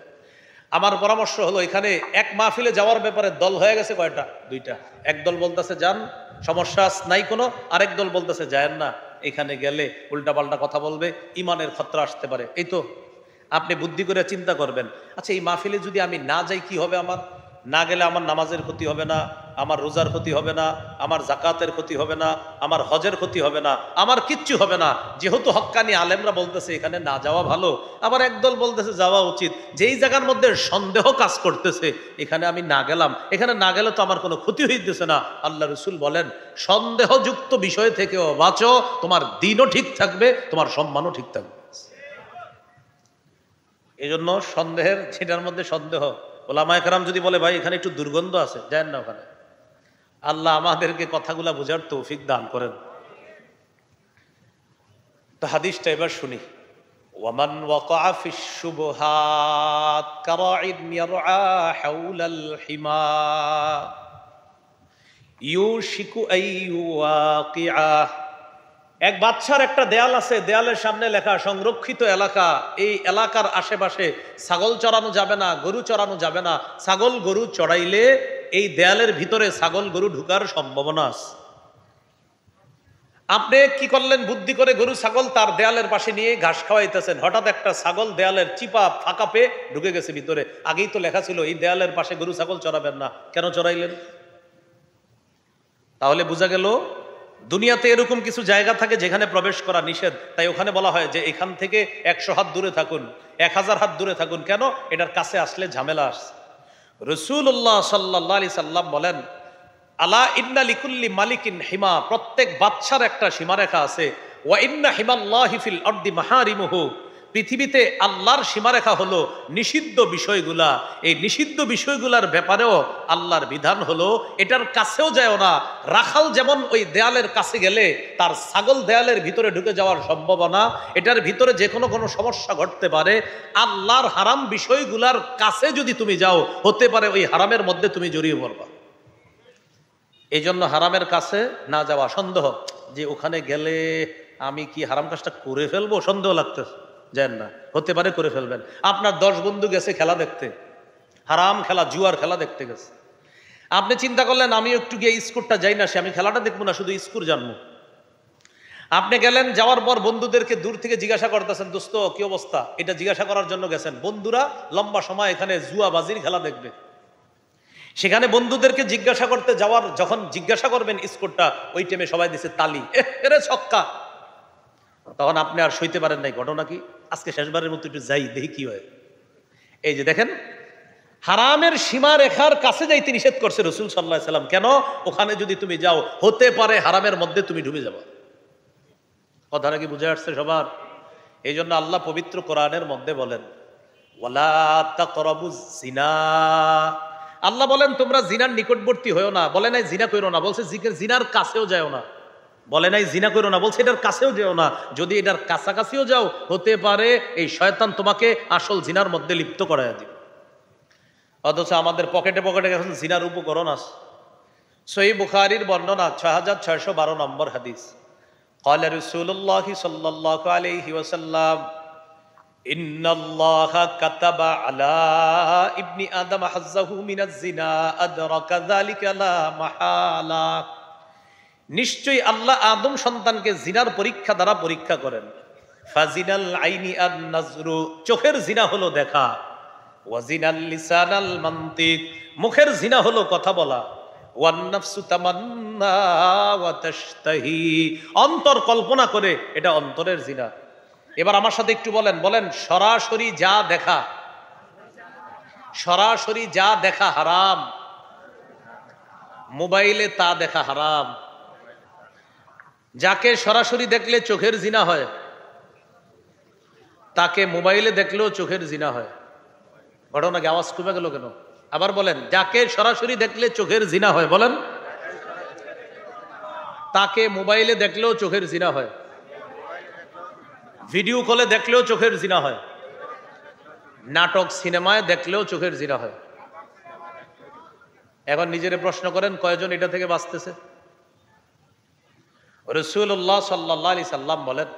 আমার পরামর্শ হলো, এখানে এক মাহফিলে যাওয়ার ব্যাপারে দল হয়ে গেছে কয়টা? 2টা। এক দল বলতেছে যান, সমস্যা নাই কোনো। আরেক দল বলতেছে যায়েন না, এখানে গেলে উল্টাপাল্টা কথা বলবে, ইমানের খতরা আসতে পারে। এই তো আপনি বুদ্ধি করে চিন্তা করবেন, আচ্ছা এই মাহফিলে যদি আমি না যাই কি হবে? আমার না গেলে আমার নামাজের ক্ষতি হবে না, আমার রোজার ক্ষতি হবে না, আমার জাকাতের ক্ষতি হবে না, আমার হজের ক্ষতি হবে না, আমার কিচ্ছু হবে না, যেহেতু হক্কানি আলেমরা বলতেছে এখানে না যাওয়া ভালো। আবার একদল বলতেছে যাওয়া উচিত। যেই জায়গার মধ্যে সন্দেহ কাজ করতেছে এখানে আমি না গেলাম, এখানে না গেলে তো আমার কোনো ক্ষতি হইতেছে না। আল্লাহ রসুল বলেন সন্দেহযুক্ত বিষয় থেকেও বাঁচো, তোমার দিনও ঠিক থাকবে, তোমার সম্মানও ঠিক থাকবে। এই জন্য সন্দেহের, সেটার মধ্যে সন্দেহ, ওলামায়ে কেরাম যদি বলে ভাই এখানে একটু দুর্গন্ধ আছে, যান না ওখানে। আল্লাহ আমাদেরকে কথাগুলা বোঝার তৌফিক দান করেন। তো হাদিসটা এবার শুনি। ওয়ামান ওয়াকাআ ফিশ শুবহাত কারাইন ইয়ারআ হাওলাল হিমা ইউশিকু আইয়ুওয়াকিআ। এক বাদশার একটা দেয়াল আছে, দেয়ালের সামনে লেখা সংরক্ষিত এলাকা। এই এলাকার আশেপাশে ছাগল চড়ানো যাবে না, গরু চড়ানো যাবে না। ছাগল গরু চড়াইলে এই দেয়ালের ভিতরে ছাগল গরু ঢুকার সম্ভাবনা আছে। আপনি কি করলেন? বুদ্ধি করে গরু ছাগল তার দেয়ালের পাশে নিয়ে ঘাস খাওয়াইতেছেন, হঠাৎ একটা ছাগল দেয়ালের চিপা ফাঁকা পেয়ে ঢুকে গেছে ভিতরে। আগেই তো লেখা ছিল এই দেয়ালের পাশে গরু ছাগল চড়াবেন না, কেন চড়াইলেন? তাহলে বোঝা গেল দুনিয়াতে এরকম কিছু জায়গা থাকে যেখানে প্রবেশ করা নিষেধ, তাই ওখানে বলা হয় যে এখান থেকে 100 হাত দূরে থাকুন, 1000 হাত দূরে থাকুন। কেন? এটার কাছে আসলে ঝামেলা আসছে। রাসূলুল্লাহ সাল্লাল্লাহু আলাইহি সাল্লাম বলেন, আলা ইন্না লিকুল্লি মালিকিন হিমা, প্রত্যেক বাদশার একটা সীমারেখা আছে। ওয়া ইন্না হিমাল্লাহি ফিল আরদি মাহারিমুহু, পৃথিবীতে আল্লাহর সীমারেখা হলো নিষিদ্ধ বিষয়গুলা। এই নিষিদ্ধ বিষয়গুলার ব্যাপারেও আল্লাহর বিধান হলো এটার কাছেও যায় না। রাখাল যেমন ওই দেয়ালের কাছে গেলে তার ছাগল দেয়ালের ভিতরে ঢুকে যাওয়ার সম্ভাবনা, এটার ভিতরে যে কোনো সমস্যা ঘটতে পারে। আল্লাহর হারাম বিষয়গুলার কাছে যদি তুমি যাও, হতে পারে ওই হারামের মধ্যে তুমি জড়িয়ে পড়বা। এই জন্য হারামের কাছে না যাওয়া। সন্দেহ যে ওখানে গেলে আমি কি হারাম কাজটা করে ফেলবো, সন্দেহ লাগতেছে, যান না, হতে পারে করে ফেলবেন। আপনার 10 বন্ধু গেছে খেলা দেখতে, হারাম খেলা, জুয়ার খেলা দেখতে গেছে। আপনি চিন্তা করলেন আমি একটু গিয়ে স্কোরটা যাই না, সে আমি খেলাটা দেখবো না, শুধু স্কোর জানবো। আপনি গেলেন, যাওয়ার পর বন্ধুদেরকে দূর থেকে জিজ্ঞাসা করতেছেন, দোস্ত কি অবস্থা, এটা জিজ্ঞাসা করার জন্য গেছেন। বন্ধুরা লম্বা সময় এখানে জুয়াবাজির খেলা দেখবে। সেখানে বন্ধুদেরকে জিজ্ঞাসা করতে যাওয়ার, যখন জিজ্ঞাসা করবেন স্কোরটা, ওই টাইমে সবাই দিছে তালি, এরে ছক্কা। তখন আপনি আর সইতে পারেন নাই, ঘটনা কি, আজকে শেষবারের মতো একটু যাই, দেখি কি হয়। এই যে দেখেন, হারামের সীমা রেখার কাছে যাইতে নিষেধ করছে রাসূল সাল্লাল্লাহু আলাইহি সাল্লাম। কেন? ওখানে যদি তুমি যাও, হতে পারে হারামের মধ্যে তুমি ডুবে যাবে। কথাটা কি বুঝে আসছে সবার? এই জন্য আল্লাহ পবিত্র কোরআনের মধ্যে বলেন, ওয়ালা তাকরাবুজ জিনা, আল্লাহ বলেন তোমরা জিনার নিকটবর্তী হয়েও না। বলে নাই জিনা করো না, বলছে জিনার কাছেও যাও না। বলে নাই জিনা করো না, বলছে এটার কাছেও যেও না। যদি এটার কাছাকাছিও যাও, হতে পারে এই শয়তান তোমাকে আসল জিনার মধ্যে লিপ্ত করায় দিবে। অথচ আমাদের পকেটে পকেটে এখন জিনার উপকরণ আছে। সহিহ বুখারীর বর্ণনা 6612 নম্বর হাদিস। قال رسول الله صلى الله عليه وسلم إن الله كتب على ابن آدم حظه من الزنا أدرك ذلك لا محالة, নিশ্চয়ই আল্লাহ আদম সন্তানকে জিনার পরীক্ষা দ্বারা পরীক্ষা করেন। ফাজিনাল আইনি আন নাজরু, চোখের জিনা হলো দেখা। ওয়াজিনাল লিসানাল মানতিক, মুখের জিনা হলো কথা বলা। ওয়ান নাফসু তামান্না ওয়া তাশতাহি, অন্তর কল্পনা করে, এটা অন্তরের জিনা। এবার আমার সাথে একটু বলেন, সরাসরি যা দেখা, সরাসরি যা দেখা হারাম, মোবাইলে তা দেখা হারাম। যাকে সরাসরি দেখলে চোখের জিনা হয়, তাকে মোবাইলে দেখলেও চোখের জিনা হয়। ঘটনা কি, আওয়াজ কমে গেল কেন? আবার বলেন, যাকে সরাসরি দেখলে চোখের জিনা হয়, বলেন, তাকে মোবাইলে দেখলেও চোখের জিনা হয়, ভিডিও কলে দেখলেও চোখের জিনা হয়, নাটক সিনেমায় দেখলেও চোখের জিনা হয়। এখন নিজের প্রশ্ন করেন, কয়জন এটা থেকে বাঁচতেছে? রাসূলুল্লাহ সাল্লাল্লাহু আলাইহি সাল্লাম বলেন,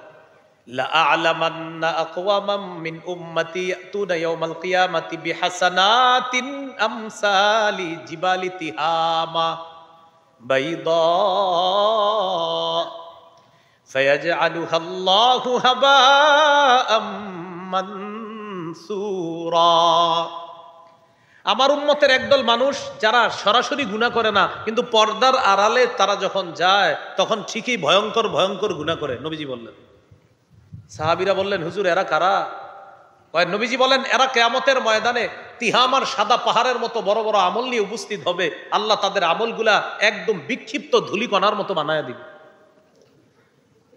লা আ'লামান্না আকওয়ামাম মিন উম্মতি ইয়াতুনা ইয়াউমাল কিয়ামাতি বিহাসানাতিন আমসালি জিবালি তিহামা বাইদা ফায়াজআলুহা আল্লাহু হাবাআম মানসুরা। আমার উম্মতের একদল মানুষ যারা সরাসরি গুনাহ করে না, কিন্তু পর্দার আড়ালে তারা যখন যায় তখন ঠিকই ভয়ঙ্কর ভয়ঙ্কর গুনাহ করে। নবীজি বললেন, সাহাবীরা বললেন, হুজুর এরা কারা? নবীজি বলেন, এরা কিয়ামতের ময়দানে তিহামার সাদা পাহাড়ের মতো বড় বড় আমল নিয়ে উপস্থিত হবে। আল্লাহ তাদের আমলগুলা একদম বিক্ষিপ্ত ধূলিকণার মতো বানায় দিবে।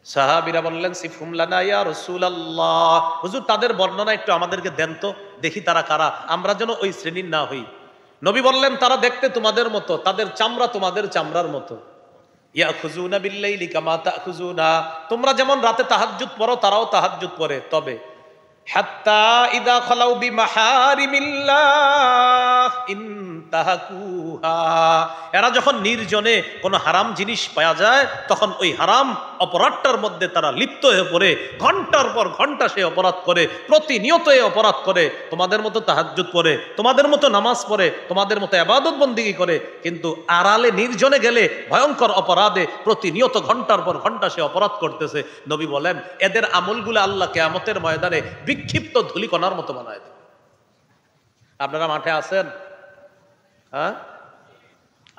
সাহাবীরা বললেন, সিফহুম লানা ইয়া রাসূলুল্লাহ, হুজুর তাদের বর্ণনা একটু আমাদেরকে দেন তো, দেখি তারা কারা, আমরা যেন ওই শ্রেণীর না হই। নবী বললেন, তারা দেখতে তোমাদের মতো, তাদের চামড়া তোমাদের চামড়ার মতো। ইয়াখুজুনা বিল্লাইলি কামা তাখুজুনা, তোমরা যেমন রাতে তাহাজ্জুদ পড়ো তারাও তাহাজ্জুদ পড়ে, তবে হাত্তা ইদা খালাউ বিমাহারিমিল্লাহ ইনতাহাকুহা, এরা যখন নির্জনে কোনো হারাম জিনিস পাওয়া যায় তখন ওই হারাম অপরাধটার মধ্যে তারা লিপ্ত হয়ে পড়ে, ঘন্টার পর ঘন্টা সে অপরাধ করে, প্রতিনিয়ত এই অপরাধ করে। তোমাদের মতো তাহাজ্জুদ পড়ে, তোমাদের মতো নামাজ পড়ে, তোমাদের মতো ইবাদত বন্দেগী করে, কিন্তু আড়ালে নির্জনে গেলে ভয়ঙ্কর অপরাধে প্রতিনিয়ত ঘন্টার পর ঘন্টা সে অপরাধ করতেছে। নবী বলেন, এদের আমলগুলো আল্লাহ কিয়ামতের ময়দানে বিক্ষিপ্ত ধূলিকণার মতো বানায় দেয়। আপনারা মাঠে আছেন? হ্যাঁ,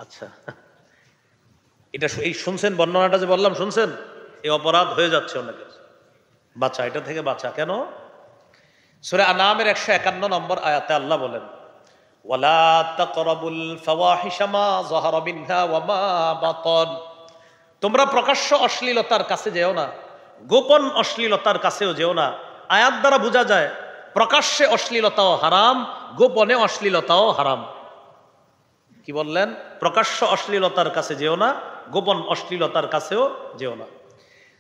আচ্ছা, এটা এই শুনছেন বর্ণনাটা যে বললাম, শুনছেন? এই অপরাধ হয়ে যাচ্ছে অনেকের। বাঁচা, এটা থেকে বাঁচা। কেন? সূরা আনামের 151 নম্বর আয়াতে আল্লাহ বলেন, ওয়ালা তাকরাবুল ফাওয়াহিশা মা যাহারা মিনহা ওয়া মা বাতান। তোমরা প্রকাশ্য অশ্লীলতার কাছে যেও না, গোপন অশ্লীলতার কাছেও যেও না। আয়াত দ্বারা বোঝা যায় প্রকাশ্যে অশ্লীলতাও হারাম, গোপনে অশ্লীলতাও হারাম। কি বললেন? প্রকাশ্য অশ্লীলতার কাছে যেও না, গোপন অশ্লীলতার কাছেও যেও না।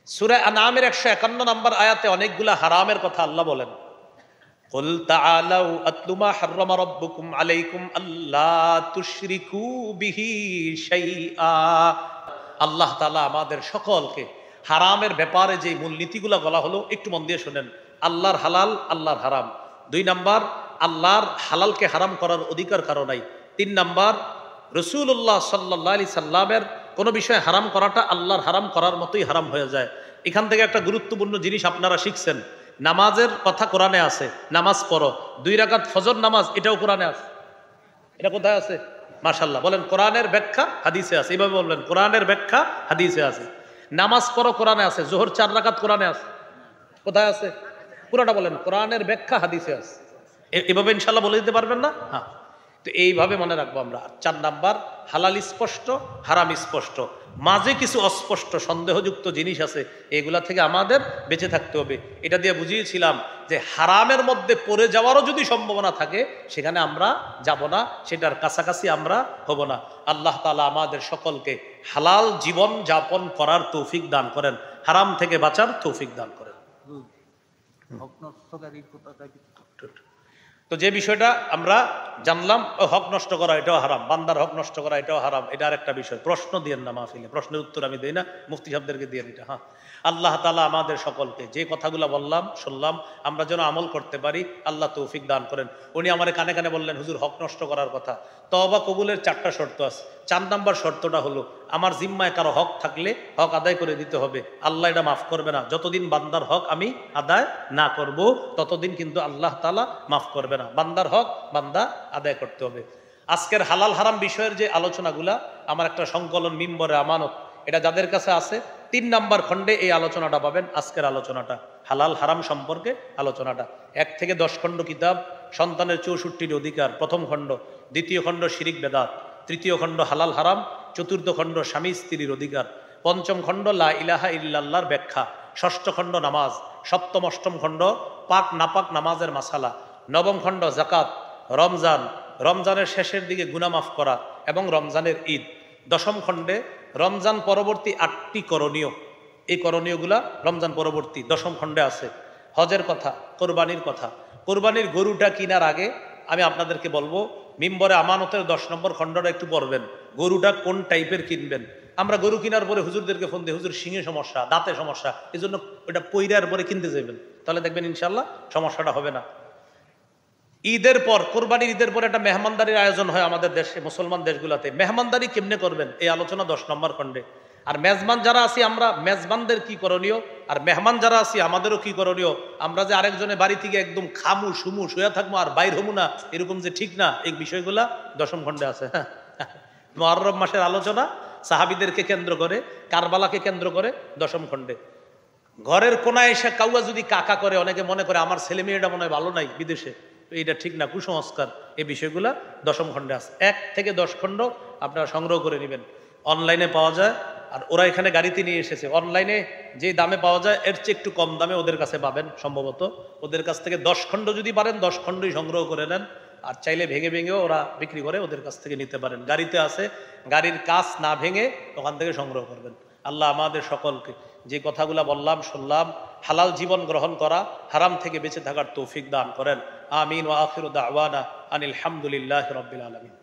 সূরা আনামের 151 নম্বর আয়াতে অনেকগুলা হারামের কথা আল্লাহ বলেন। কুল তাআলাউ আতলু মা হাররামা রাব্বুকুম আলাইকুম আল্লা তুশরিকু বিহি শাইআ। আল্লাহ তাআলা আমাদের সকলকে হারামের ব্যাপারে যে মূলনীতিগুলো বলা হলো একটু মন দিয়ে শুনেন। আল্লাহর হালাল, আল্লাহর হারাম। 2 নাম্বার, আল্লাহর হালালকে হারাম করার অধিকার কারো নাই। 3 নাম্বার, রাসূলুল্লাহ সাল্লাল্লাহু আলাইহি সাল্লামের কোনো বিষয় হারাম করাটা আল্লাহর হারাম করার মতোই হারাম হয়ে যায়। এখান থেকে একটা গুরুত্বপূর্ণ জিনিস আপনারা শিখছেন। নামাজের কথা কোরআনে আছে, নামাজ পড়ো। 2 রাকাত ফজর নামাজ, এটাও কোরআনে আছে। এটা কোথায় আছে? মাশাআল্লাহ, বলেন কোরআনের ব্যাখ্যা হাদিসে আছে। এইভাবে বলবেন কোরআনের ব্যাখ্যা হাদিসে আছে। নামাজ পড়ো কোরআনে আছে। যোহর 4 রাকাত কোরআনে আছে। কোথায় আছে? পুরোটা বলেন কোরআনের ব্যাখ্যা হাদিসে আছে। এভাবে ইনশাআল্লাহ বলে দিতে পারবেন না? হ্যাঁ, তো এইভাবে মনে রাখবো আমরা। 4 নাম্বার, হালাল স্পষ্ট, হারাম স্পষ্ট, মাঝে কিছু অস্পষ্ট সন্দেহযুক্ত জিনিস আছে, এগুলা থেকে আমাদের বেঁচে থাকতে হবে। এটা দিয়ে বুঝিয়েছিলাম যে হারামের মধ্যে পড়ে যাওয়ারও যদি সম্ভাবনা থাকে সেখানে আমরা যাব না, সেটার কাছাকাছি আমরা হব না। আল্লাহ তাআলা আমাদের সকলকে হালাল জীবন যাপন করার তৌফিক দান করেন, হারাম থেকে বাঁচার তৌফিক দান করেন। তো যে বিষয়টা আমরা জানলাম, হক নষ্ট করা এটাও হারাম, বান্দার হক নষ্ট করা এটাও হারাম। এটা আর একটা বিষয়। প্রশ্ন দিয়েন না মাহফিলে, প্রশ্নের উত্তর আমি দিই না, মুফতি সাহেবদেরকে দিয়ে এটা। হ্যাঁ, আল্লাহ তাআলা আমাদের সকলকে যে কথাগুলো বললাম শুনলাম আমরা যেন আমল করতে পারি, আল্লাহ তৌফিক দান করেন। উনি আমার কানে কানে বললেন, হুজুর হক নষ্ট করার কথা, তওবা কবুলের 4টা শর্ত আছে। 4 নাম্বার শর্তটা হলো আমার জিম্মায় কারো হক থাকলে হক আদায় করে দিতে হবে। আল্লাহ এটা মাফ করবে না। যতদিন বান্দার হক আমি আদায় না করব ততদিন কিন্তু আল্লাহ তাআলা মাফ করবে না। বান্দার হক বান্দা আদায় করতে হবে। আজকের হালাল হারাম বিষয়ের যে আলোচনাগুলা, আমার একটা সংকলন মিম্বরে আমানত, এটা যাদের কাছে আছে 3 নাম্বার খণ্ডে এই আলোচনাটা পাবেন। আজকের আলোচনাটা হালাল হারাম সম্পর্কে আলোচনাটা 1 থেকে 10 খণ্ড কিতাব, সন্তানের 64টি অধিকার, 1ম খণ্ড, 2য় খণ্ড শিরিক বেদাত, 3য় খণ্ড হালাল হারাম, 4র্থ খণ্ড স্বামী স্ত্রীর অধিকার, 5ম খণ্ড লা ইলাহা ইল্লাল্লাহর ব্যাখ্যা, 6ষ্ঠ খণ্ড নামাজ, 7ম 8ম খণ্ড পাক নাপাক নামাজের মাসালা, 9ম খণ্ড যাকাত, রমজান, রমজানের শেষের দিকে গুনাহ মাফ করা এবং রমজানের ঈদ, 10ম খণ্ডে রমজান পরবর্তী 8টি করণীয়, এই করণীয়গুলা রমজান পরবর্তী 10ম খণ্ডে আছে। হজের কথা, কোরবানির কথা। কোরবানির গরুটা কেনার আগে আমি আপনাদেরকে বলবো, মিম্বরে আমানতের 10 নম্বর খণ্ডটা একটু পড়বেন। গরুটা কোন টাইপের কিনবেন। আমরা গরু কেনার পরে হুজুরদেরকে ফোন দিই, হুজুর শিঙে সমস্যা, দাঁতে সমস্যা, এই জন্য ওটা পইরার পরে কিনতে যাবেন, তাহলে দেখবেন ইনশাল্লাহ সমস্যাটা হবে না। ঈদের পর, কোরবানির ঈদের পর একটা মেহমানদারির আয়োজন হয় আমাদের দেশে, মুসলমান দেশগুলোতে। মেহমানদারি কেমনে করবেন এই আলোচনা 10 নম্বর খণ্ডে। আর মেজবান যারা আছি আমরা, মেজবানদের কি করণীয়, আর মেহমান যারা আছি আমাদেরও কি করণীয়। আমরা যে আরেকজনের বাড়ি থেকে একদম খামু সুমু শুয়ে থাকবো আর বাইর হমু না, এরকম যে ঠিক না, এই বিষয়গুলা 10ম খণ্ডে আছে। মুহররম মাসের আলোচনা সাহাবীদেরকে কেন্দ্র করে, কারবালাকে কেন্দ্র করে 10ম খণ্ডে। ঘরের কোনায় এসে কাউয়া যদি কাকা করে, অনেকে মনে করে আমার ছেলে মেয়েটা মনে হয় ভালো নাই বিদেশে, এইটা ঠিক না, কুসংস্কার। এই বিষয়গুলা 10ম খণ্ডে আছে। 1 থেকে 10 খণ্ড আপনারা সংগ্রহ করে নেবেন, অনলাইনে পাওয়া যায়। আর ওরা এখানে গাড়িতে নিয়ে এসেছে, অনলাইনে যে দামে পাওয়া যায় এর চেয়ে একটু কম দামে ওদের কাছে পাবেন সম্ভবত। ওদের কাছ থেকে 10 খণ্ড যদি পারেন 10 খণ্ডই সংগ্রহ করে নেন, আর চাইলে ভেঙে ভেঙেও ওরা বিক্রি করে, ওদের কাছ থেকে নিতে পারেন। গাড়িতে আছে, গাড়ির কাচ না ভেঙে ওখান থেকে সংগ্রহ করবেন। আল্লাহ আমাদের সকলকে যে কথাগুলো বললাম শুনলাম, হালাল জীবন গ্রহণ করা, হারাম থেকে বেঁচে থাকার তৌফিক দান করেন। আমিন ওয়া আখিরু দাওয়ানা আনিল হামদুলিল্লাহি রাব্বিল আলামিন।